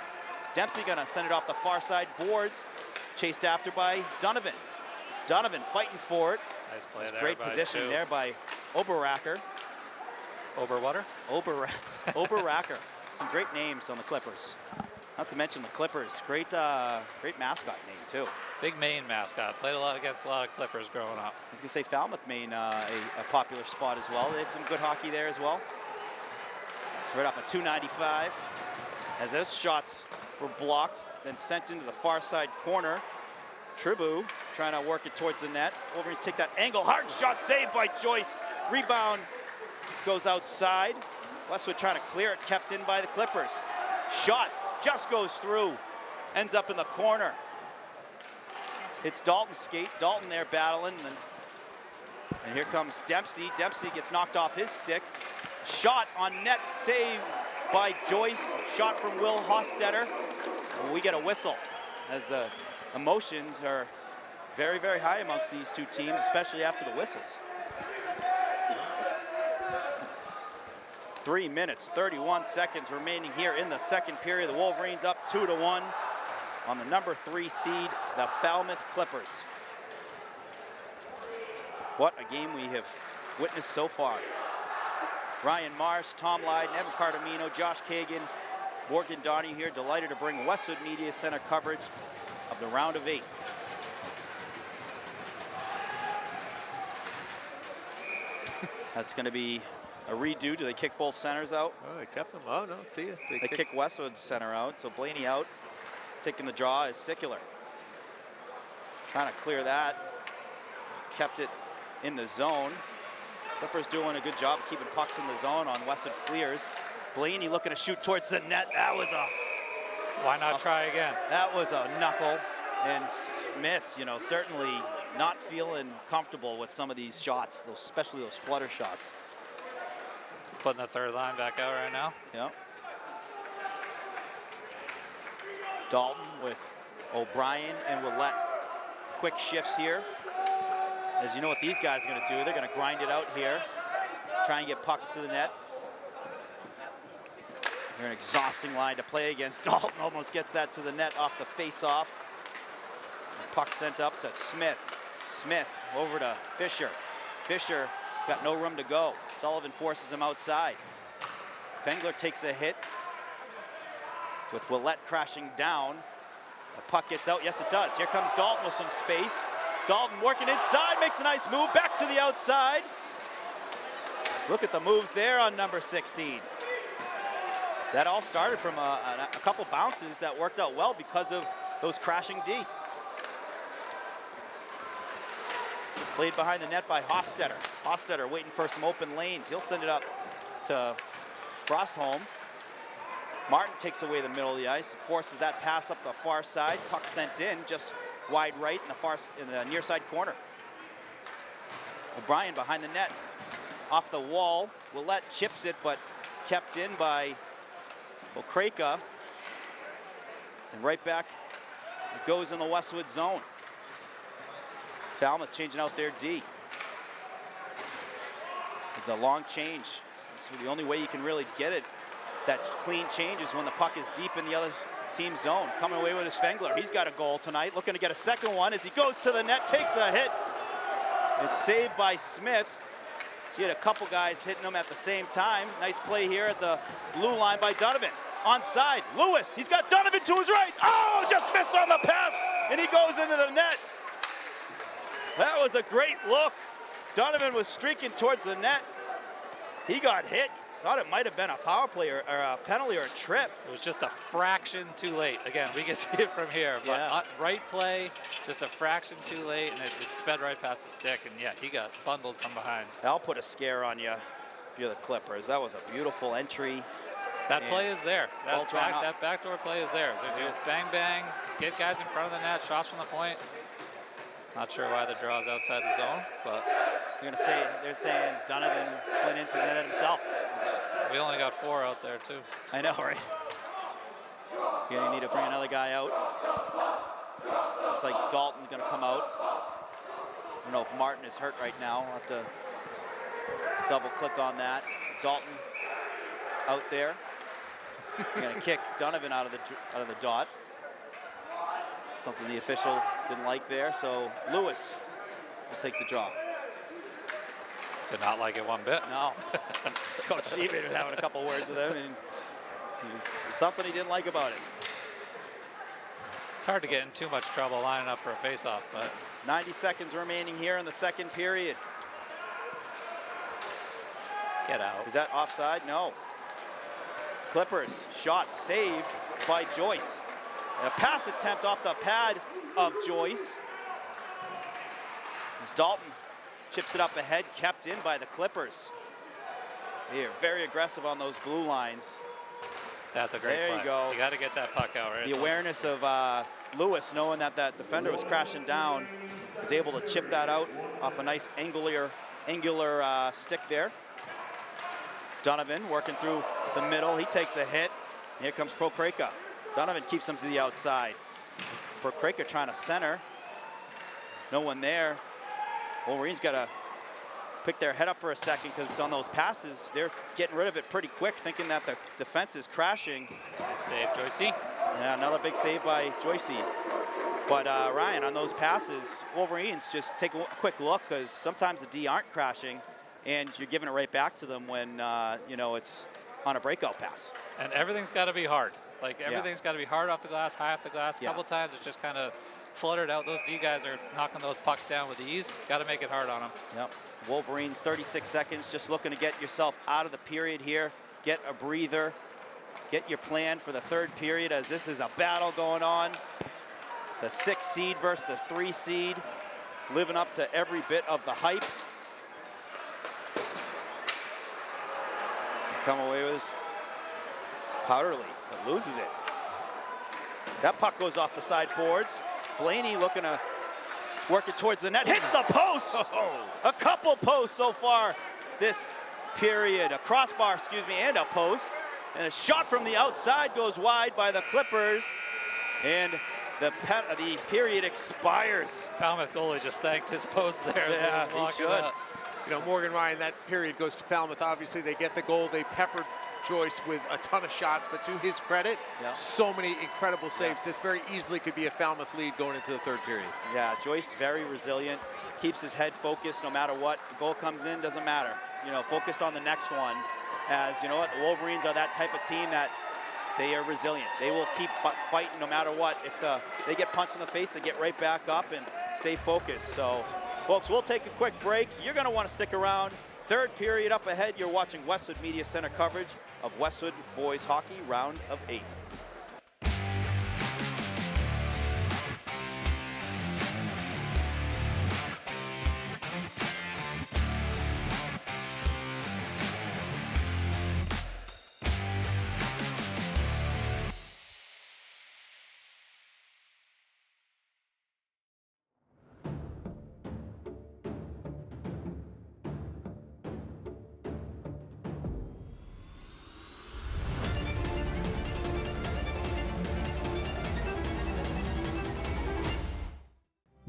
Dempsey gonna send it off the far side boards, chased after by Donovan. Donovan fighting for it. Nice play there. Great positioning there by Oberracker. Oberwater? Oberracker. Some great names on the Clippers. Not to mention the Clippers. Great mascot name too. Big Maine mascot. Played against a lot of Clippers growing up. I was gonna say Falmouth, Maine, a popular spot as well. They have some good hockey there as well. Right off of 295. As those shots were blocked, then sent into the far side corner. Tribu trying to work it towards the net. Wolverines take that angle. Hard shot saved by Joyce. Rebound goes outside. Westwood trying to clear it, kept in by the Clippers. Shot just goes through. Ends up in the corner. It's Dalton's skate. Dalton there battling. And here comes Dempsey. Dempsey gets knocked off his stick. Shot on net, save by Joyce. Shot from Will Hostetter. We get a whistle as the emotions are very, very high amongst these two teams, especially after the whistles. 3 minutes, 31 seconds remaining here in the second period. The Wolverines up 2-1 on the number 3 seed, the Falmouth Clippers. What a game we have witnessed so far. Ryan Marsh, Tom Lydon, Evan Cardamino, Josh Kagan, Morgan Donnie here, delighted to bring Westwood Media Center coverage of the round of 8. That's going to be a redo. Do they kick both centers out? Oh, they kept them. Oh, no, see it. They kick Westwood's center out, so Blaney out. Taking the draw is Sickler. Trying to clear that. Kept it in the zone. Clippers doing a good job of keeping pucks in the zone on Westwood clears. Blaney looking to shoot towards the net. That was a... Why not try again? That was a knuckle. And Smith, you know, certainly not feeling comfortable with some of these shots, especially those flutter shots. Putting the third line back out right now. Yep. Dalton with O'Brien and Willett. Quick shifts here. As you know what these guys are going to do. They're going to grind it out here. Try and get pucks to the net. They're an exhausting line to play against. Dalton almost gets that to the net off the face-off. Puck sent up to Smith. Smith over to Fisher. Fisher got no room to go. Sullivan forces him outside. Fengler takes a hit with Willett crashing down. The puck gets out. Yes, it does. Here comes Dalton with some space. Dalton working inside, makes a nice move back to the outside. Look at the moves there on number 16. That all started from a couple bounces that worked out well because of those crashing D. Played behind the net by Hostetter. Hostetter waiting for some open lanes. He'll send it up to Frostholm. Martin takes away the middle of the ice, forces that pass up the far side. Puck sent in, just wide right in the near side corner. O'Brien behind the net, off the wall. Willett chips it, but kept in by Okraka. And right back, it goes in the Westwood zone. Falmouth changing out their D. The long change. This is the only way you can really get it. That clean change is when the puck is deep in the other team's zone. Coming away with his Fengler. He's got a goal tonight. Looking to get a second one as he goes to the net, takes a hit. It's saved by Smith. He had a couple guys hitting him at the same time. Nice play here at the blue line by Donovan. Onside, Lewis. He's got Donovan to his right. Oh, just missed on the pass, and he goes into the net. That was a great look. Donovan was streaking towards the net. He got hit. Thought it might have been a power play or a penalty or a trip. It was just a fraction too late. Again, we can see it from here, but Yeah. right play, just a fraction too late, and it sped right past the stick, and yeah, he got bundled from behind. That'll put a scare on you if you're the Clippers. That was a beautiful entry. That play is there. Well drawn up. That backdoor play is there. They do Yes. bang, bang, get guys in front of the net, shots from the point. Not sure why the draw is outside the zone, but They're saying Donovan went into the net himself. we only got 4 out there too. I know, right? You're gonna need to bring another guy out. Looks like Dalton's gonna come out. I don't know if Martin is hurt right now. I'll have to double click on that. Dalton out there. You're gonna kick Donovan out of the dot. Something the official didn't like there. So Lewis will take the draw. Did not like it one bit. No. Coach Seaman was having a couple words with him, and there's something he didn't like about it. It's hard to get in too much trouble lining up for a face-off, but 90 seconds remaining here in the second period. get out. Is that offside? No. Clippers, shot saved by Joyce. And a pass attempt off the pad of Joyce. As Dalton chips it up ahead, kept in by the Clippers. They are very aggressive on those blue lines. That's a great play. There you go. You got to get that puck out, right? The awareness of Lewis, knowing that that defender was crashing down, was able to chip that out off a nice angular stick there. Donovan working through the middle. He takes a hit. Here comes Prokraka. Donovan keeps him to the outside. Prokraka trying to center. no one there. Wolverines got to pick their head up for a second, because on those passes, they're getting rid of it pretty quick, thinking that the defense is crashing. Nice save, Joycey. Yeah, another big save by Joycey. But Ryan, on those passes, Wolverines just take a quick look, because sometimes the D aren't crashing, and you're giving it right back to them when you know, it's on a breakout pass. And everything's got to be hard. Like, everything's got to be hard off the glass, high off the glass. A couple times it's just kind of fluttered out. Those D guys are knocking those pucks down with ease. Got to make it hard on them. Yep. Wolverines, 36 seconds, just looking to get yourself out of the period here, get a breather, get your plan for the third period, as this is a battle going on. The 6 seed versus the 3 seed, living up to every bit of the hype. Come away with this Powderly, but loses it. That puck goes off the side boards. Blaney looking to work it towards the net, hits the post! A couple posts so far this period. A crossbar, excuse me, and a post. And a shot from the outside goes wide by the Clippers. And the period expires. Falmouth goalie just thanked his post there. Yeah, he should. Up. You know, Morgan Ryan, that period goes to Falmouth. Obviously, they get the goal. They peppered Joyce with a ton of shots, but to his credit, so many incredible saves. This very easily could be a Falmouth lead going into the third period. Yeah, Joyce very resilient, keeps his head focused no matter what. The goal comes in, doesn't matter. You know, focused on the next one. As you know what, the Wolverines are that type of team that they are resilient. They will keep fighting no matter what. If they get punched in the face, they get right back up and stay focused. So, folks, we'll take a quick break. You're going to want to stick around. Third period up ahead. You're watching Westwood Media Center coverage of Westwood Boys Hockey Round of 8.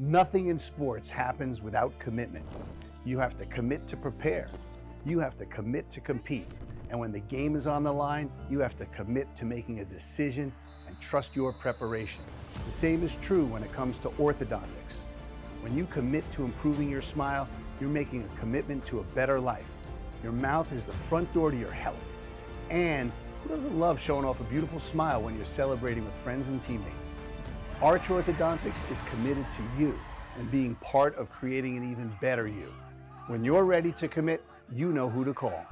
Nothing in sports happens without commitment. You have to commit to prepare. You have to commit to compete. And when the game is on the line, you have to commit to making a decision and trust your preparation. The same is true when it comes to orthodontics. When you commit to improving your smile, you're making a commitment to a better life. Your mouth is the front door to your health. And who doesn't love showing off a beautiful smile when you're celebrating with friends and teammates? Arch Orthodontics is committed to you and being part of creating an even better you. When you're ready to commit, you know who to call.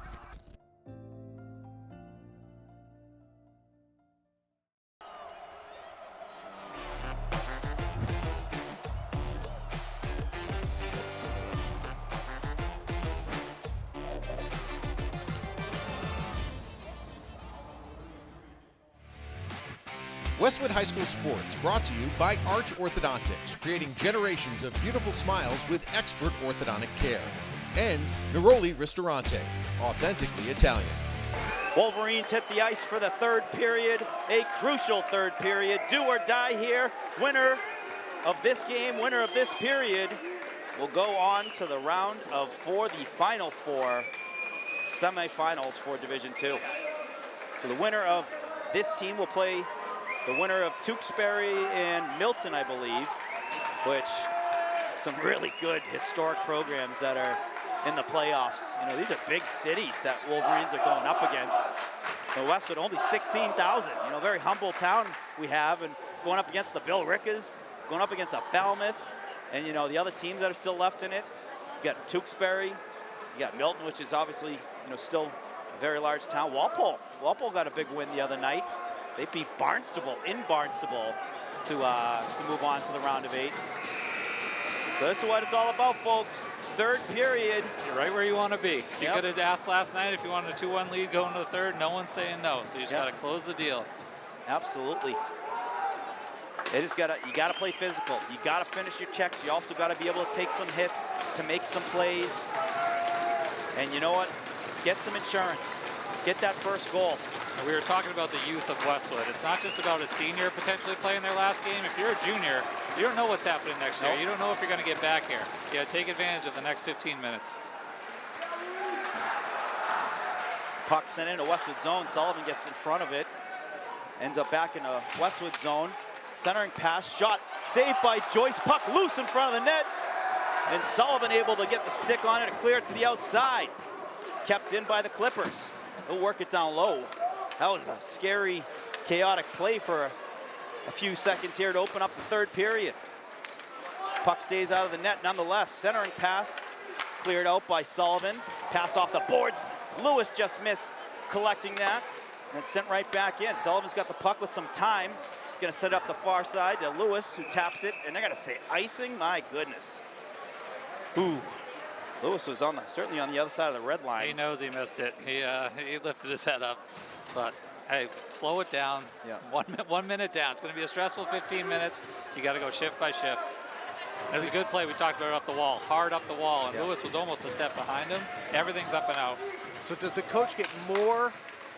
Westwood High School Sports, brought to you by Arch Orthodontics, creating generations of beautiful smiles with expert orthodontic care. And Neroli Ristorante, authentically Italian. Wolverines hit the ice for the third period, a crucial third period. Do or die here. Winner of this game, winner of this period, will go on to the round of 4, the final 4 semifinals for Division II. So the winner of this team will play the winner of Tewksbury and Milton, I believe, which some really good historic programs that are in the playoffs. You know, these are big cities that Wolverines are going up against. The Westwood, only 16,000, you know, very humble town we have, and going up against the Bill Rickers, going up against a Falmouth, and you know, the other teams that are still left in it. You got Tewksbury, you got Milton, which is obviously, you know, still a very large town. Walpole got a big win the other night. They beat Barnstable in Barnstable to move on to the round of 8. So this is what it's all about, folks. Third period. You're right where you want to be. You could have asked last night if you wanted a 2-1 lead going to the third. No one's saying no, so you just got to close the deal. Absolutely. You got to play physical. You got to finish your checks. You also got to be able to take some hits, to make some plays. And you know what? Get some insurance. Get that first goal. We were talking about the youth of Westwood. It's not just about a senior potentially playing their last game. If you're a junior, you don't know what's happening next year. You don't know if you're going to get back here. You got to take advantage of the next 15 minutes. Puck sent into Westwood zone. Sullivan gets in front of it. Ends up back in a Westwood zone. Centering pass, shot, saved by Joyce. Puck loose in front of the net. And Sullivan able to get the stick on it and clear it to the outside. Kept in by the Clippers. They'll work it down low. That was a scary, chaotic play for a few seconds here to open up the third period. Puck stays out of the net nonetheless. Centering pass, cleared out by Sullivan. Pass off the boards. Lewis just missed collecting that and sent right back in. Sullivan's got the puck with some time. He's gonna set up the far side to Lewis, who taps it, and they're gonna say icing? My goodness. Ooh. Lewis was certainly on the other side of the red line. He knows he missed it. He lifted his head up, but hey, slow it down. Yeah. 1 minute down. It's going to be a stressful 15 minutes. You got to go shift by shift. It was a good play. We talked about it up the wall, hard up the wall, and Lewis was almost a step behind him. Everything's up and out. So does the coach get more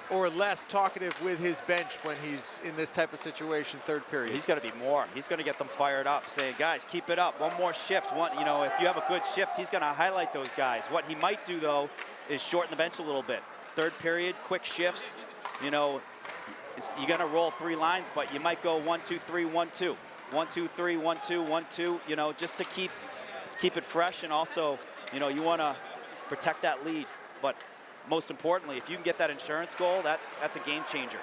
or less talkative with his bench when he's in this type of situation, third period? He's got to be more. He's going to get them fired up, saying, guys, keep it up. One more shift. If you have a good shift, he's going to highlight those guys. What he might do, though, is shorten the bench a little bit. Third period, quick shifts. You're going to roll 3 lines, but you might go 1, 2, 3, 1, 2. 1, 2, 3, 1, 2, 1, 2, just to keep it fresh. And also, you want to protect that lead. But most importantly, if you can get that insurance goal, that's a game changer.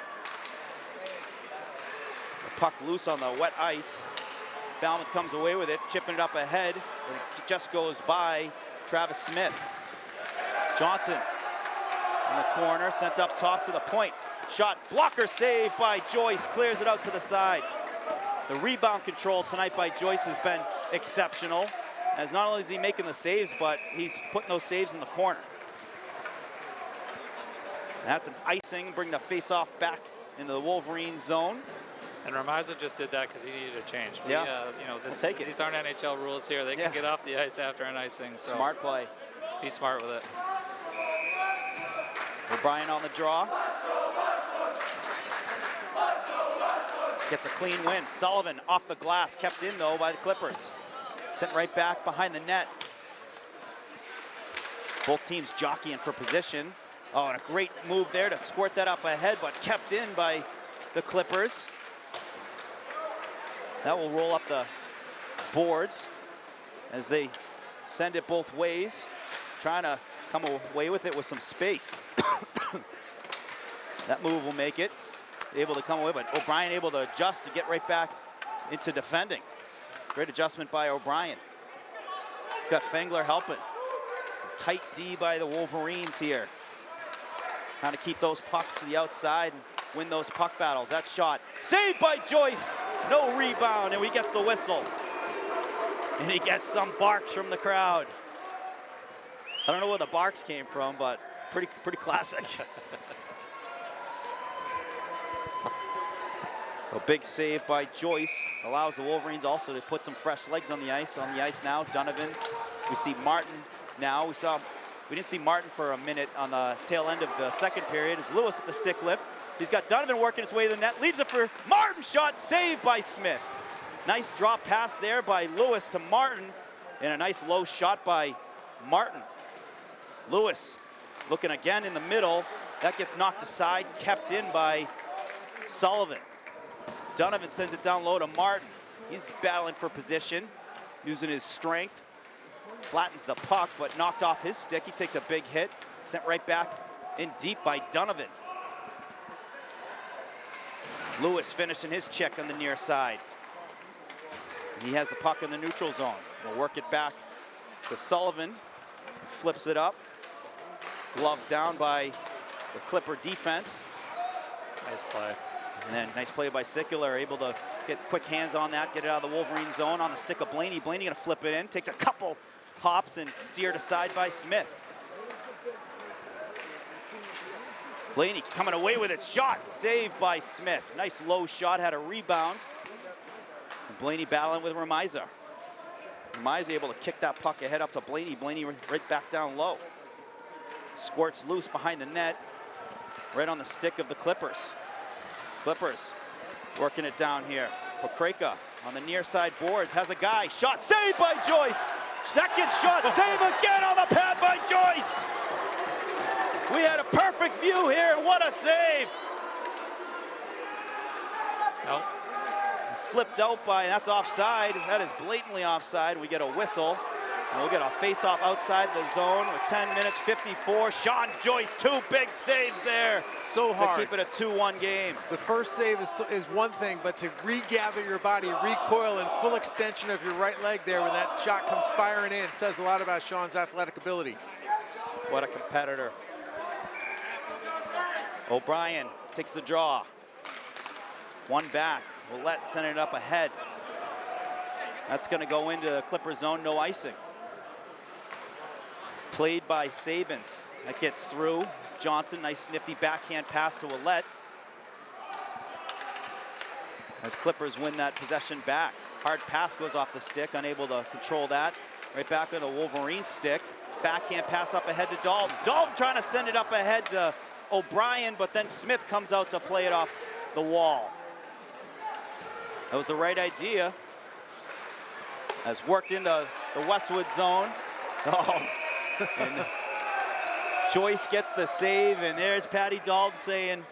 The puck loose on the wet ice. Falmouth comes away with it, chipping it up ahead, and it just goes by Travis Smith. Johnson in the corner, sent up top to the point. Shot, blocker save by Joyce, clears it out to the side. The rebound control tonight by Joyce has been exceptional, as not only is he making the saves, but he's putting those saves in the corner. That's an icing, bring the face-off back into the Wolverine zone. And Ramiza just did that because he needed a change. We'll take it. These aren't NHL rules here. They can get off the ice after an icing. So smart play. Be smart with it. O'Brien on the draw. Gets a clean win. Sullivan off the glass, kept in though by the Clippers. Sent right back behind the net. Both teams jockeying for position. Oh, and a great move there to squirt that up ahead, but kept in by the Clippers. That will roll up the boards as they send it both ways, trying to come away with it with some space. That move will make it. Able to come away, but O'Brien able to adjust to get right back into defending. Great adjustment by O'Brien. He's got Fengler helping. Some tight D by the Wolverines here. Trying to keep those pucks to the outside and win those puck battles. That shot saved by Joyce. No rebound, and he gets the whistle. And he gets some barks from the crowd. I don't know where the barks came from, but pretty classic. A big save by Joyce allows the Wolverines also to put some fresh legs on the ice. On the ice now, Donovan. We see Martin now. We didn't see Martin for a minute on the tail end of the second period. It's Lewis with the stick lift. He's got Donovan working his way to the net. Leaves it for Martin. Shot saved by Smith. Nice drop pass there by Lewis to Martin. And a nice low shot by Martin. Lewis looking again in the middle. That gets knocked aside, kept in by Sullivan. Donovan sends it down low to Martin. He's battling for position, using his strength. Flattens the puck, but knocked off his stick. He takes a big hit, sent right back in deep by Donovan. Lewis finishing his check on the near side. He has the puck in the neutral zone. We'll work it back to Sullivan. Flips it up. Glove down by the Clipper defense. Nice play. And then nice play by Sickler, able to get quick hands on that, get it out of the Wolverine zone on the stick of Blaney. Blaney gonna flip it in, takes a couple hops and steered aside by Smith. Blaney coming away with it, shot, saved by Smith. Nice low shot, had a rebound. And Blaney battling with Ramiza. Ramiza able to kick that puck ahead up to Blaney. Blaney right back down low. Squirts loose behind the net. right on the stick of the Clippers. Clippers working it down here. Pokraka on the near side boards, has a guy, shot saved by Joyce. Second shot, save again on the pad by Joyce. We had a perfect view here, what a save. Nope. Flipped out by, that's offside. That is blatantly offside. We get a whistle. And we'll get a face-off outside the zone with 10 minutes, 54. Sean Joyce, 2 big saves there. So hard. To keep it a 2-1 game. The first save is one thing, but to regather your body, recoil in full extension of your right leg there when that shot comes firing in says a lot about Sean's athletic ability. What a competitor. O'Brien takes the draw. One back. Willette sending it up ahead. That's going to go into the Clippers zone, no icing. Played by Sabins. That gets through. Johnson, nice nifty backhand pass to Willette. As Clippers win that possession back. Hard pass goes off the stick, unable to control that. Right back on the Wolverine stick. Backhand pass up ahead to Dalton. Dalton trying to send it up ahead to O'Brien, but then Smith comes out to play it off the wall. That was the right idea. Has worked into the Westwood zone. Oh, and Joyce gets the save, and there's Patty Dalton saying,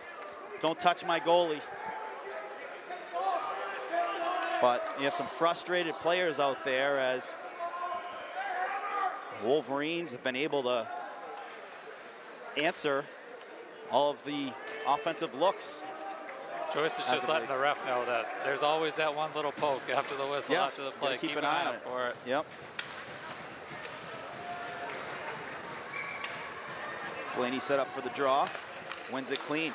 don't touch my goalie. But you have some frustrated players out there as Wolverines have been able to answer all of the offensive looks. Joyce is just letting the ref know that there's always that one little poke after the whistle, after the play. Keep an eye on it for it. Yep. Blaney set up for the draw, wins it clean.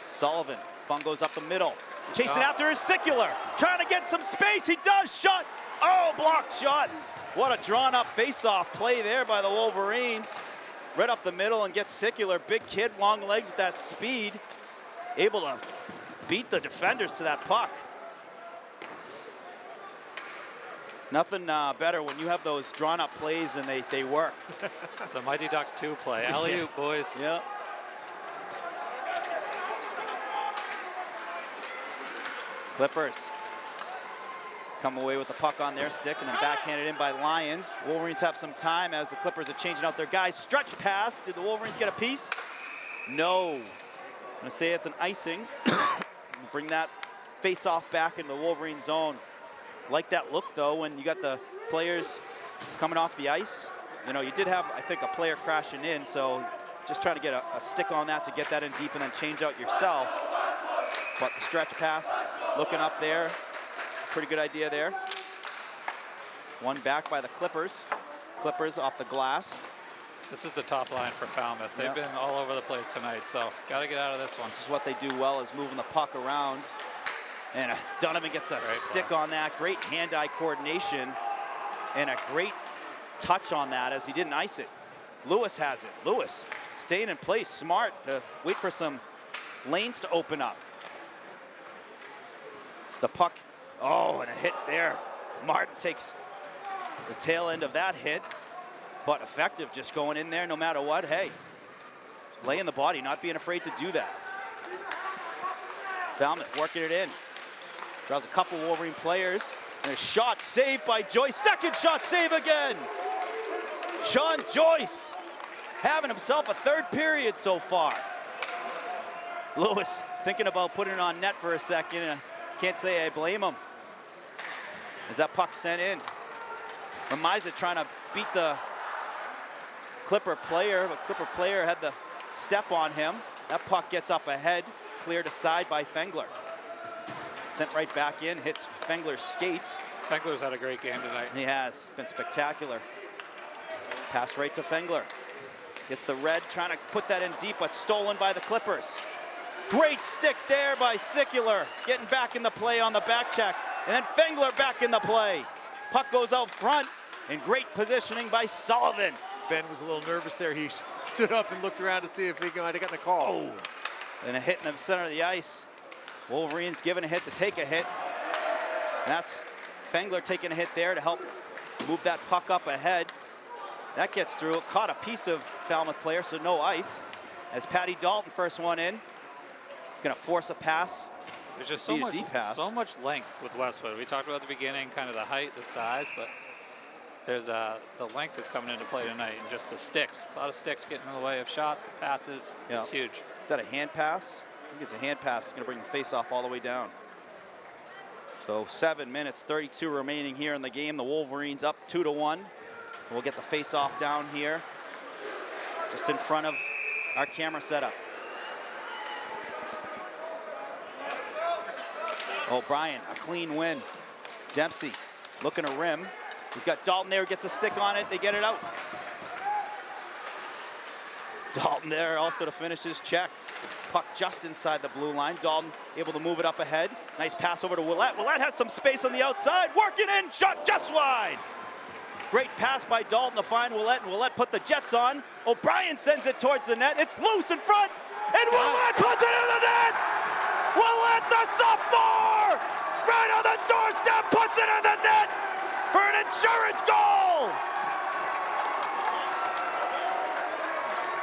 Sullivan, Fung goes up the middle. Chasing after is Sicular, trying to get some space, he does, shot! Oh, blocked shot! What a drawn-up face-off play there by the Wolverines. Right up the middle and gets Sicular, big kid, long legs with that speed, able to beat the defenders to that puck. Nothing better when you have those drawn-up plays and they work. It's a Mighty Ducks 2 play. Alley-oop, Yes. boys. Yep. Clippers come away with the puck on their stick and then backhanded in by Lions. Wolverines have some time as the Clippers are changing out their guys. Stretch pass. Did the Wolverines get a piece? No. I'm going to say it's an icing. Bring that face-off back into the Wolverine zone. Like that look, though, when you got the players coming off the ice. You know, you did have, I think, a player crashing in, so just trying to get a stick on that to get that in deep and then change out yourself. But the stretch pass, looking up there, pretty good idea there. One back by the Clippers. Clippers off the glass. This is the top line for Falmouth. They've been all over the place tonight, so got to get out of this one. This is what they do well, is moving the puck around. And Donovan gets a stick on that. Great hand-eye coordination and a great touch on that as he didn't ice it. Lewis has it. Lewis staying in place, smart to wait for some lanes to open up. It's the puck. Oh, and a hit there. Martin takes the tail end of that hit, but effective, just going in there no matter what. Hey, laying the body, not being afraid to do that. Falmouth working it in. Draws a couple Wolverine players. And a shot saved by Joyce. Second shot save again. Sean Joyce having himself a third period so far. Lewis thinking about putting it on net for a second. And I can't say I blame him. As that puck sent in. Ramiza trying to beat the Clipper player, but Clipper player had the step on him. That puck gets up ahead, cleared aside by Fengler. Sent right back in, hits Fengler's skates. Fengler's had a great game tonight. He has, it's been spectacular. Pass right to Fengler. Gets the red, trying to put that in deep, but stolen by the Clippers. Great stick there by Sicular, getting back in the play on the back check. And then Fengler back in the play. Puck goes out front, and great positioning by Sullivan. Ben was a little nervous there. He stood up and looked around to see if he might have gotten a call. Oh, and a hit in the center of the ice. Wolverines giving a hit to take a hit. And that's Fengler taking a hit there to help move that puck up ahead. That gets through. It caught a piece of Falmouth player, so no ice. As Patty Dalton first one in. He's going to force a pass. There's just Need a deep pass. so much length with Westwood. We talked about at the beginning, kind of the height, the size, but there's the length is coming into play tonight, and just the sticks. A lot of sticks getting in the way of shots, passes. Yeah. It's huge. Is that a hand pass? I think it's a hand pass. It's going to bring the face-off all the way down. So 7 minutes, 32 remaining here in the game. The Wolverines up 2-1. We'll get the face-off down here, just in front of our camera setup. O'Brien, a clean win. Dempsey looking to rim. He's got Dalton there, gets a stick on it. They get it out. Dalton there also to finish his check. Puck just inside the blue line. Dalton able to move it up ahead. Nice pass over to Willett. Willett has some space on the outside. Working in, shot just wide. Great pass by Dalton to find Willett, and Willett put the Jets on. O'Brien sends it towards the net. It's loose in front, and Willett puts it in the net! Willett, the sophomore, right on the doorstep, puts it in the net for an insurance goal!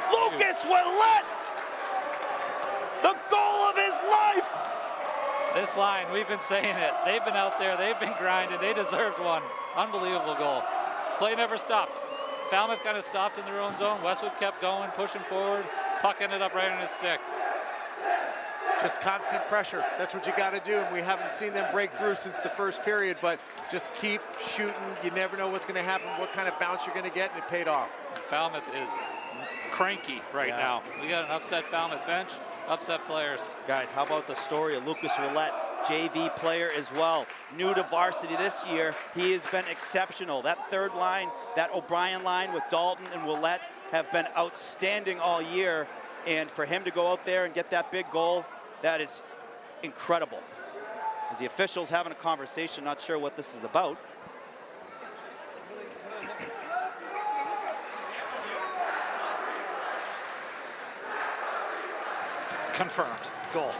Lucas Willett, the goal of his life! This line, we've been saying it. They've been out there, they've been grinding, they deserved one. Unbelievable goal. Play never stopped. Falmouth kind of stopped in their own zone. Westwood kept going, pushing forward. Puck ended up right on his stick. Just constant pressure. That's what you got to do. And we haven't seen them break through since the first period, but just keep shooting. You never know what's going to happen, what kind of bounce you're going to get, and it paid off. Falmouth is cranky right now. We got an upset Falmouth bench, upset players. Guys, how about the story of Lucas Willett, JV player as well. New to varsity this year. He has been exceptional. That third line, that O'Brien line with Dalton and Willett have been outstanding all year. And for him to go out there and get that big goal, that is incredible. As the officials having a conversation, not sure what this is about. Confirmed. Goal.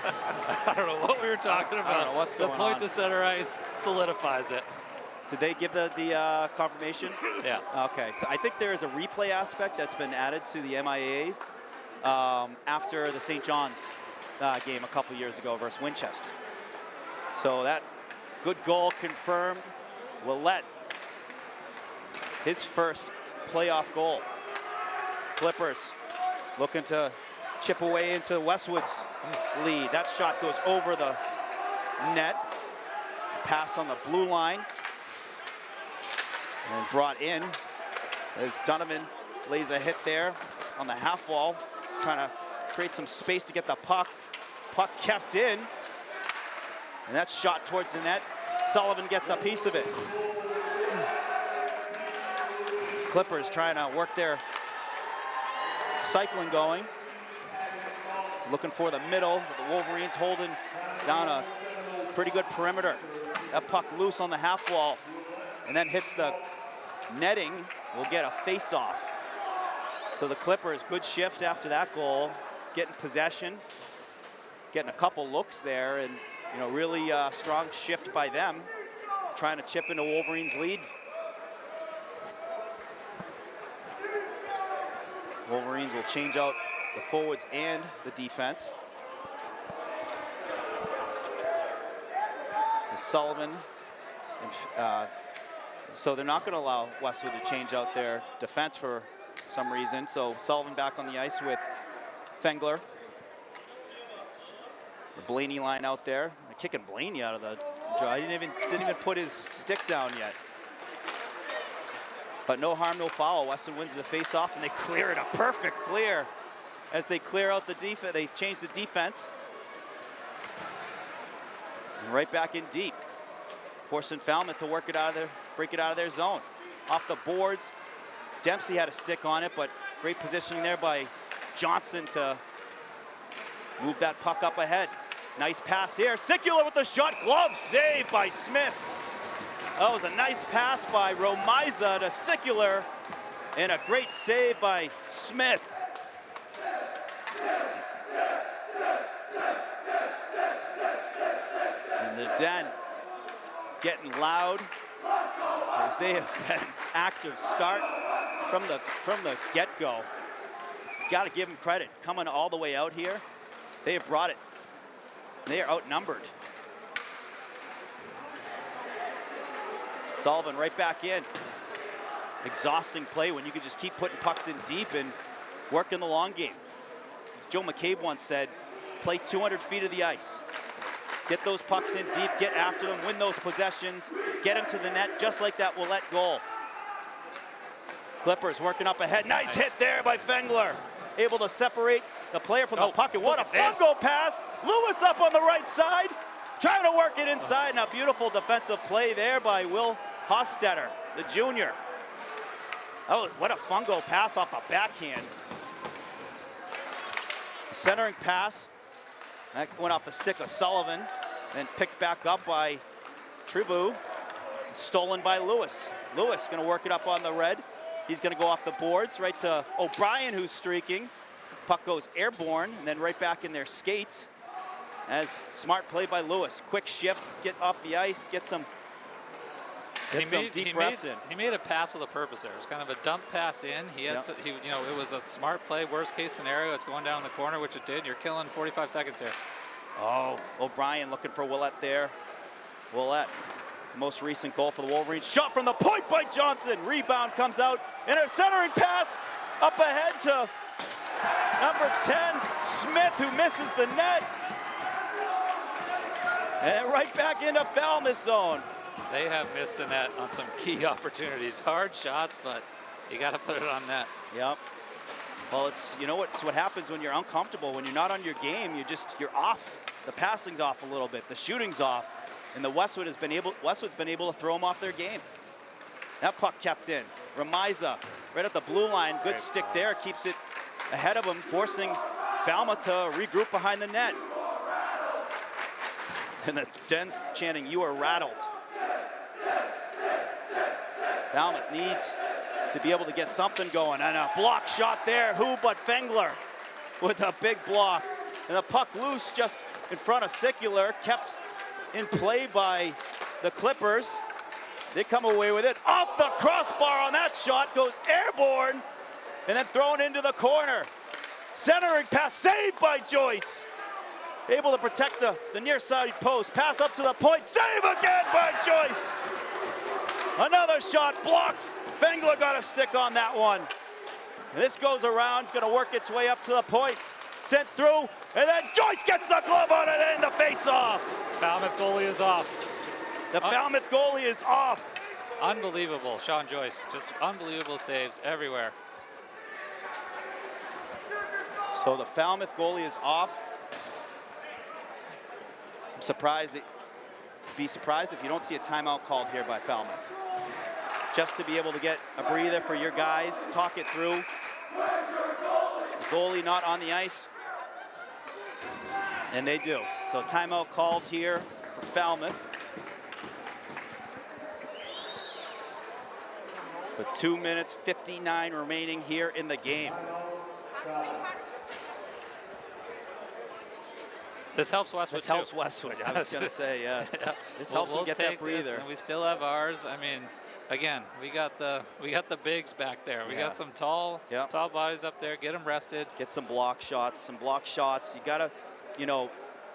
I don't know what we were talking about. I don't know what's going on. The point to center ice solidifies it. Did they give the confirmation? Yeah. Okay, so I think there is a replay aspect that's been added to the MIA after the St. John's game a couple years ago versus Winchester. So that good goal confirmed. Willett, his first playoff goal. Clippers looking to chip away into Westwood's lead. That shot goes over the net. Pass on the blue line. And brought in as Donovan lays a hit there on the half wall, trying to create some space to get the puck. Puck kept in, and that shot towards the net. Sullivan gets a piece of it. Clippers trying to work their cycling going. Looking for the middle, but the Wolverines holding down a pretty good perimeter. That puck loose on the half wall, and then hits the netting. Will get a face-off. So the Clippers, good shift after that goal, getting possession, getting a couple looks there, and really strong shift by them, trying to chip into Wolverines' lead. Wolverines will change out the forwards and the defense. Sullivan, and, so they're not going to allow Westwood to change out their defense for some reason. So Sullivan back on the ice with Fengler. The Blaney line out there. They're kicking Blaney out of the draw. He didn't even put his stick down yet. But no harm, no foul. Westwood wins the face-off, and they clear it. A perfect clear. As they clear out the defense, they change the defense. And right back in deep. Forcing Falmouth to work it out of their, break it out of their zone. Off the boards, Dempsey had a stick on it, but great positioning there by Johnson to move that puck up ahead. Nice pass here. Sikula with the shot. Glove save by Smith. That was a nice pass by Romiza to Sikula, and a great save by Smith. And the Den getting loud as they have been active start from the get-go. Got to give them credit, coming all the way out here They have brought it. They are outnumbered. Sullivan right back in. Exhausting play when you could just keep putting pucks in deep and work in the long game. As Joe McCabe once said, play 200 feet of the ice. Get those pucks in deep, get after them, win those possessions, get them to the net just like that Willette goal. Clippers working up ahead. Nice hit there by Fengler. Able to separate the player from the puck. And what a fungo pass. Lewis up on the right side, trying to work it inside. Now beautiful defensive play there by Will Hostetter, the junior. Oh, what a fungo pass off a backhand. Centering pass. That went off the stick of Sullivan, then picked back up by Tribu. Stolen by Lewis. Lewis gonna work it up on the red. He's gonna go off the boards right to O'Brien, who's streaking. Puck goes airborne, and then right back in their skates. As smart play by Lewis. Quick shift, get off the ice, get some deep breaths in. He made a pass with a purpose there. It was kind of a dump pass in. He had, it was a smart play. Worst case scenario, it's going down the corner, which it did. You're killing 45 seconds here. Oh, O'Brien looking for Willette there. Willette, most recent goal for the Wolverines. Shot from the point by Johnson. Rebound comes out, and a centering pass up ahead to number 10, Smith, who misses the net. And right back into Falmouth zone. They have missed the net on some key opportunities. Hard shots, but you got to put it on net. Yep. Well, it's what happens when you're uncomfortable, when you're not on your game. You're off. The passing's off a little bit. The shooting's off, and Westwood's been able to throw them off their game. That puck kept in. Ramiza right at the blue line. Good stick there. Keeps it ahead of him, forcing Falmouth to regroup behind the net. And the Dens chanting, "You are rattled." Falmouth needs to be able to get something going. And a block shot there. Who but Fengler with a big block. And the puck loose just in front of Sicular. Kept in play by the Clippers. They come away with it. Off the crossbar on that shot. Goes airborne. And then thrown into the corner. Centering pass saved by Joyce. Able to protect the near side post. Pass up to the point. Save again by Joyce. Another shot blocked. Fengler got a stick on that one. And this goes around. It's going to work its way up to the point. Sent through. And then Joyce gets the glove on it and the face-off. Falmouth goalie is off. The Falmouth goalie is off. Unbelievable, Sean Joyce. Just unbelievable saves everywhere. So the Falmouth goalie is off. I'm surprised. Be surprised if you don't see a timeout called here by Falmouth. Just to be able to get a breather for your guys, talk it through. The goalie not on the ice. And they do. So timeout called here for Falmouth. With 2 minutes 59 remaining here in the game. This helps Westwood. This helps Westwood. I was going to say, yeah. This helps them get that breather. And we still have ours. I mean, again, we got the bigs back there. We got some tall bodies up there. Get them rested. Get some block shots. You got to,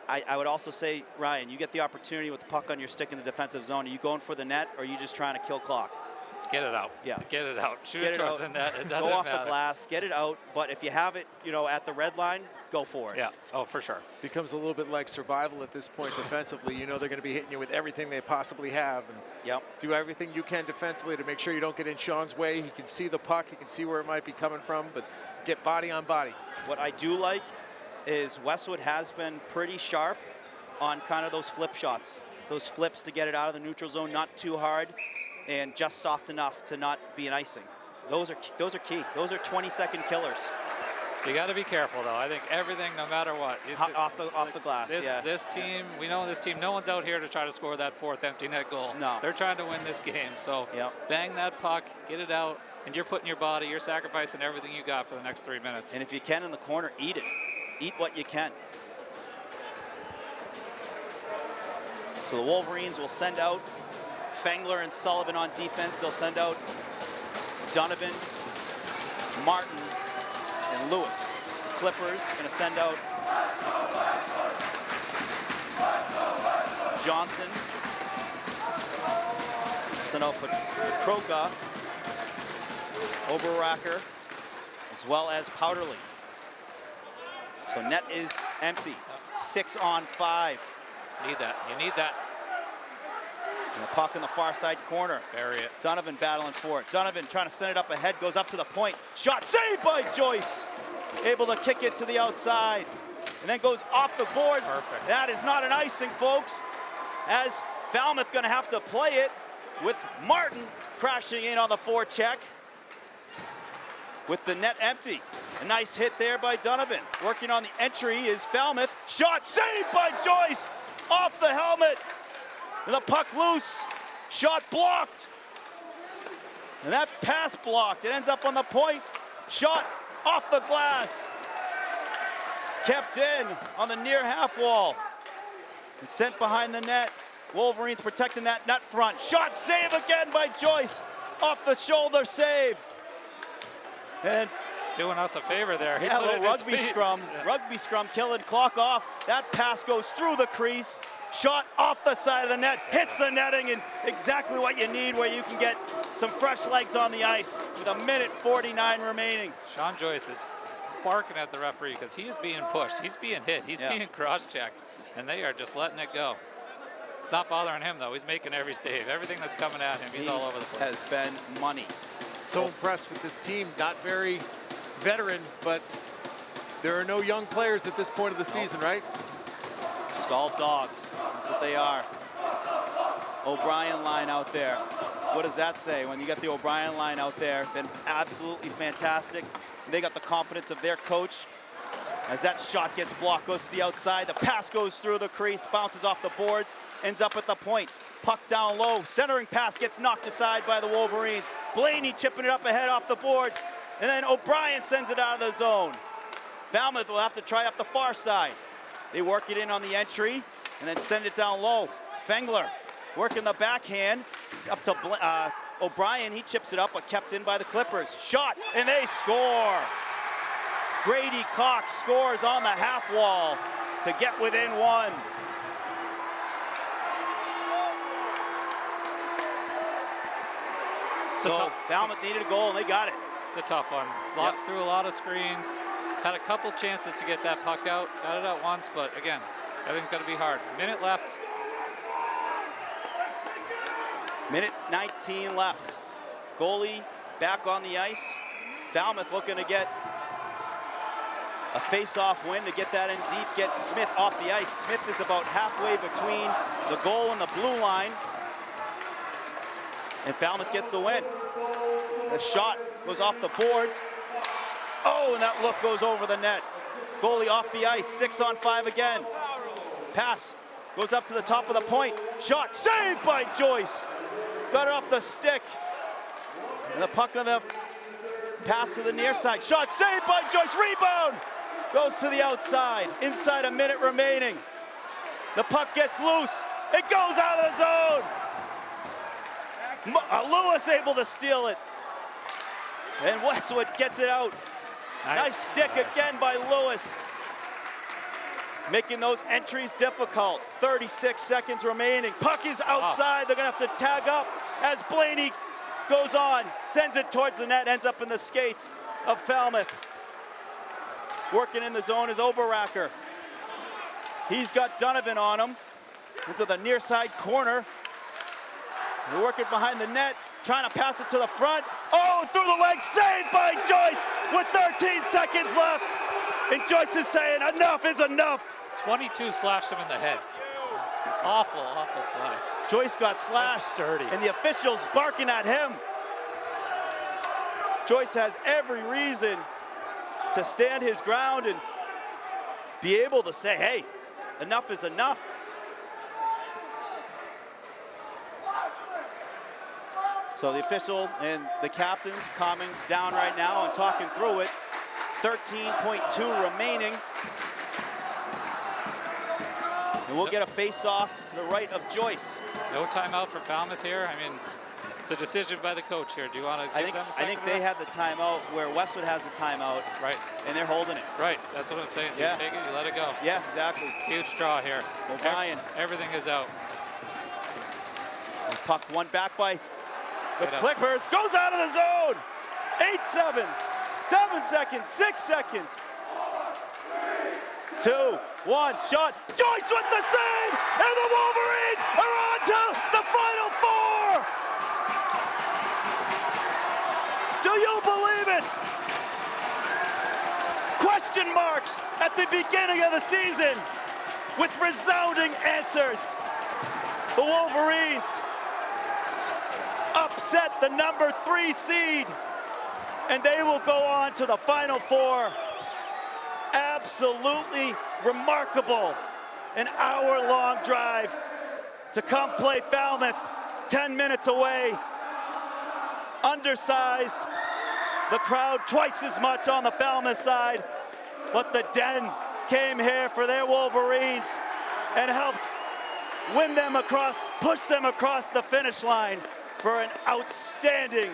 I would also say, Ryan, you get the opportunity with the puck on your stick in the defensive zone. Are you going for the net, or are you just trying to kill clock? Get it out. Yeah. Get it out. Shoot it towards the net. It doesn't matter. Go off matter. the glass. Get it out. But if you have it, at the red line, go for it. Yeah. Oh, for sure. Becomes a little bit like survival at this point defensively. They're going to be hitting you with everything they possibly have. And do everything you can defensively to make sure you don't get in Sean's way. He can see the puck. He can see where it might be coming from. But get body on body. What I do like is Westwood has been pretty sharp on kind of those flip shots. Those flips to get it out of the neutral zone, not too hard, and just soft enough to not be an icing. Those are key. Those are 20-second killers. You got to be careful, though. I think everything, no matter what. Off the glass, This team, we know this team, no one's out here to try to score that fourth empty net goal. No. They're trying to win this game. So bang that puck, get it out, and you're putting your body, you're sacrificing everything you got for the next 3 minutes. And if you can in the corner, eat it. Eat what you can. So the Wolverines will send out Fengler and Sullivan on defense. They'll send out Donovan, Martin, and Lewis. The Clippers going to send out Johnson. Sent out Kroka, Oberacker, as well as Powderly. So net is empty. 6 on 5. Need that. You need that. And the puck in the far side corner. Bury it. Donovan battling for it. Donovan trying to send it up ahead, goes up to the point. Shot saved by Joyce. Able to kick it to the outside. And then goes off the boards. Perfect. That is not an icing, folks. As Falmouth gonna have to play it with Martin crashing in on the forecheck with the net empty. A nice hit there by Donovan. Working on the entry is Falmouth. Shot saved by Joyce off the helmet. And the puck loose. Shot blocked. And that pass blocked. It ends up on the point. Shot off the glass. Kept in on the near half wall. And sent behind the net. Wolverines protecting that net front. Shot save again by Joyce. Off the shoulder save. And doing us a favor there. yeah, a little rugby scrum. Rugby scrum killing clock off. That pass goes through the crease. Shot off the side of the net. Hits the netting, and exactly what you need where you can get some fresh legs on the ice with 1:49 remaining. Sean Joyce is barking at the referee because he is being pushed. He's being hit. He's being cross-checked, and they are just letting it go. It's not bothering him, though. He's making every save. Everything that's coming at him, he's all over the place. Has been money. So impressed with this team. Not very veteran, but there are no young players at this point of the season, right? Just all dogs. That's what they are. O'Brien line out there. What does that say? When you got the O'Brien line out there, been absolutely fantastic. They got the confidence of their coach. As that shot gets blocked, goes to the outside. The pass goes through the crease, bounces off the boards, ends up at the point. Puck down low. Centering pass gets knocked aside by the Wolverines. Blaney chipping it up ahead off the boards. And then O'Brien sends it out of the zone. Falmouth will have to try up the far side. They work it in on the entry and then send it down low. Fengler working the backhand up to O'Brien. He chips it up, but kept in by the Clippers. Shot, and they score. Grady Cox scores on the half wall to get within one. So Falmouth needed a goal, and they got it. It's a tough one. Threw a lot of screens. Had a couple chances to get that puck out. Got it out once, but again, everything's got to be hard. Minute left. Minute 19 left. Goalie back on the ice. Falmouth looking to get a face-off win to get that in deep, get Smith off the ice. Smith is about halfway between the goal and the blue line. And Falmouth gets the win. The shot goes off the boards. Oh, and that look goes over the net. Goalie off the ice, 6 on 5 again. Pass goes up to the top of the point. Shot saved by Joyce. Got it off the stick. And the puck on the pass to the near side. Shot saved by Joyce. Rebound goes to the outside. Inside a minute remaining. The puck gets loose. It goes out of the zone. Lewis able to steal it. And Westwood gets it out. Nice stick again by Lewis. Making those entries difficult. 36 seconds remaining. Puck is outside. They're going to have to tag up as Blaney goes on. Sends it towards the net. Ends up in the skates of Falmouth. Working in the zone is Oberacker. He's got Donovan on him. Into the near side corner. They're working behind the net. Trying to pass it to the front. Oh, through the legs, saved by Joyce with 13 seconds left. And Joyce is saying, enough is enough. 22 slashed him in the head. Awful, awful play. Joyce got slashed, sturdy. and the officials barking at him. Joyce has every reason to stand his ground and be able to say, hey, enough is enough. So the official and the captains calming down right now and talking through it. 13.2 remaining. And we'll get a face-off to the right of Joyce. No timeout for Falmouth here. I mean, it's a decision by the coach here. Do you want to give them a second I think they have the timeout where Westwood has the timeout. Right. And they're holding it. Right. That's what I'm saying. Yeah. You take it, you let it go. Yeah, exactly. Huge draw here. O'Brien. Everything is out. Puck won back by the Clippers. Goes out of the zone. 8-7. 7 seconds. 6 seconds. 2, 1, shot. Joyce with the save, and the Wolverines are on to the Final Four. Do you believe it? Question marks at the beginning of the season with resounding answers. The Wolverines upset the number 3 seed, and they will go on to the Final Four. Absolutely remarkable. An hour-long drive to come play Falmouth, 10 minutes away. Undersized. The crowd twice as much on the Falmouth side, but the Den came here for their Wolverines and helped win them across, push them across the finish line for an outstanding,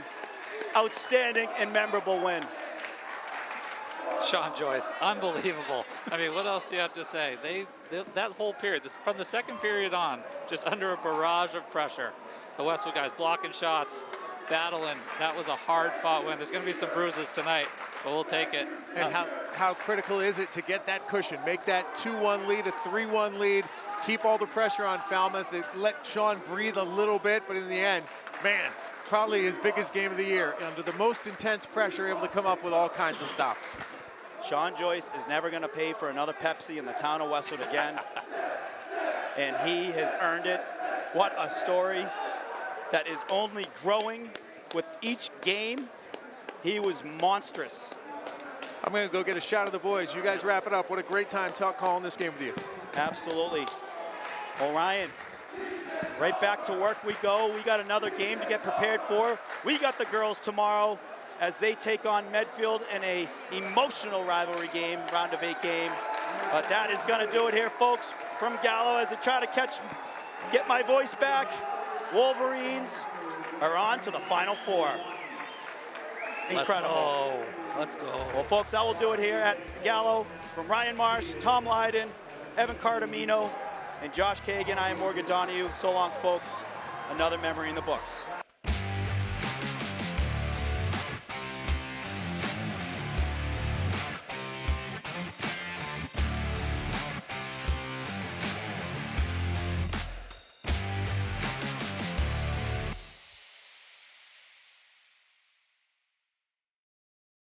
outstanding and memorable win. Sean Joyce, unbelievable. I mean, what else do you have to say? That whole period, from the second period on, just under a barrage of pressure. The Westwood guys blocking shots, battling. That was a hard-fought win. There's going to be some bruises tonight, but we'll take it. And how critical is it to get that cushion, make that 2-1 lead, a 3-1 lead, keep all the pressure on Falmouth, let Sean breathe a little bit, but in the end, man, probably his biggest game of the year. Under the most intense pressure, able to come up with all kinds of stops. Sean Joyce is never going to pay for another Pepsi in the town of Westwood again, and he has earned it. What a story that is only growing with each game. He was monstrous. I'm going to go get a shot of the boys. You guys wrap it up. What a great time calling this game with you. Absolutely. Orion, right back to work we go. We got another game to get prepared for. We got the girls tomorrow as they take on Medfield in a emotional rivalry game, round of 8 game. But that is going to do it here, folks, from Gallo as I try to get my voice back. Wolverines are on to the Final Four. Incredible. Let's go. Well, folks, that will do it here at Gallo. From Ryan Marsh, Tom Lydon, Evan Cardamino, and Josh Kagan, I am Morgan Donahue. So long, folks. Another memory in the books.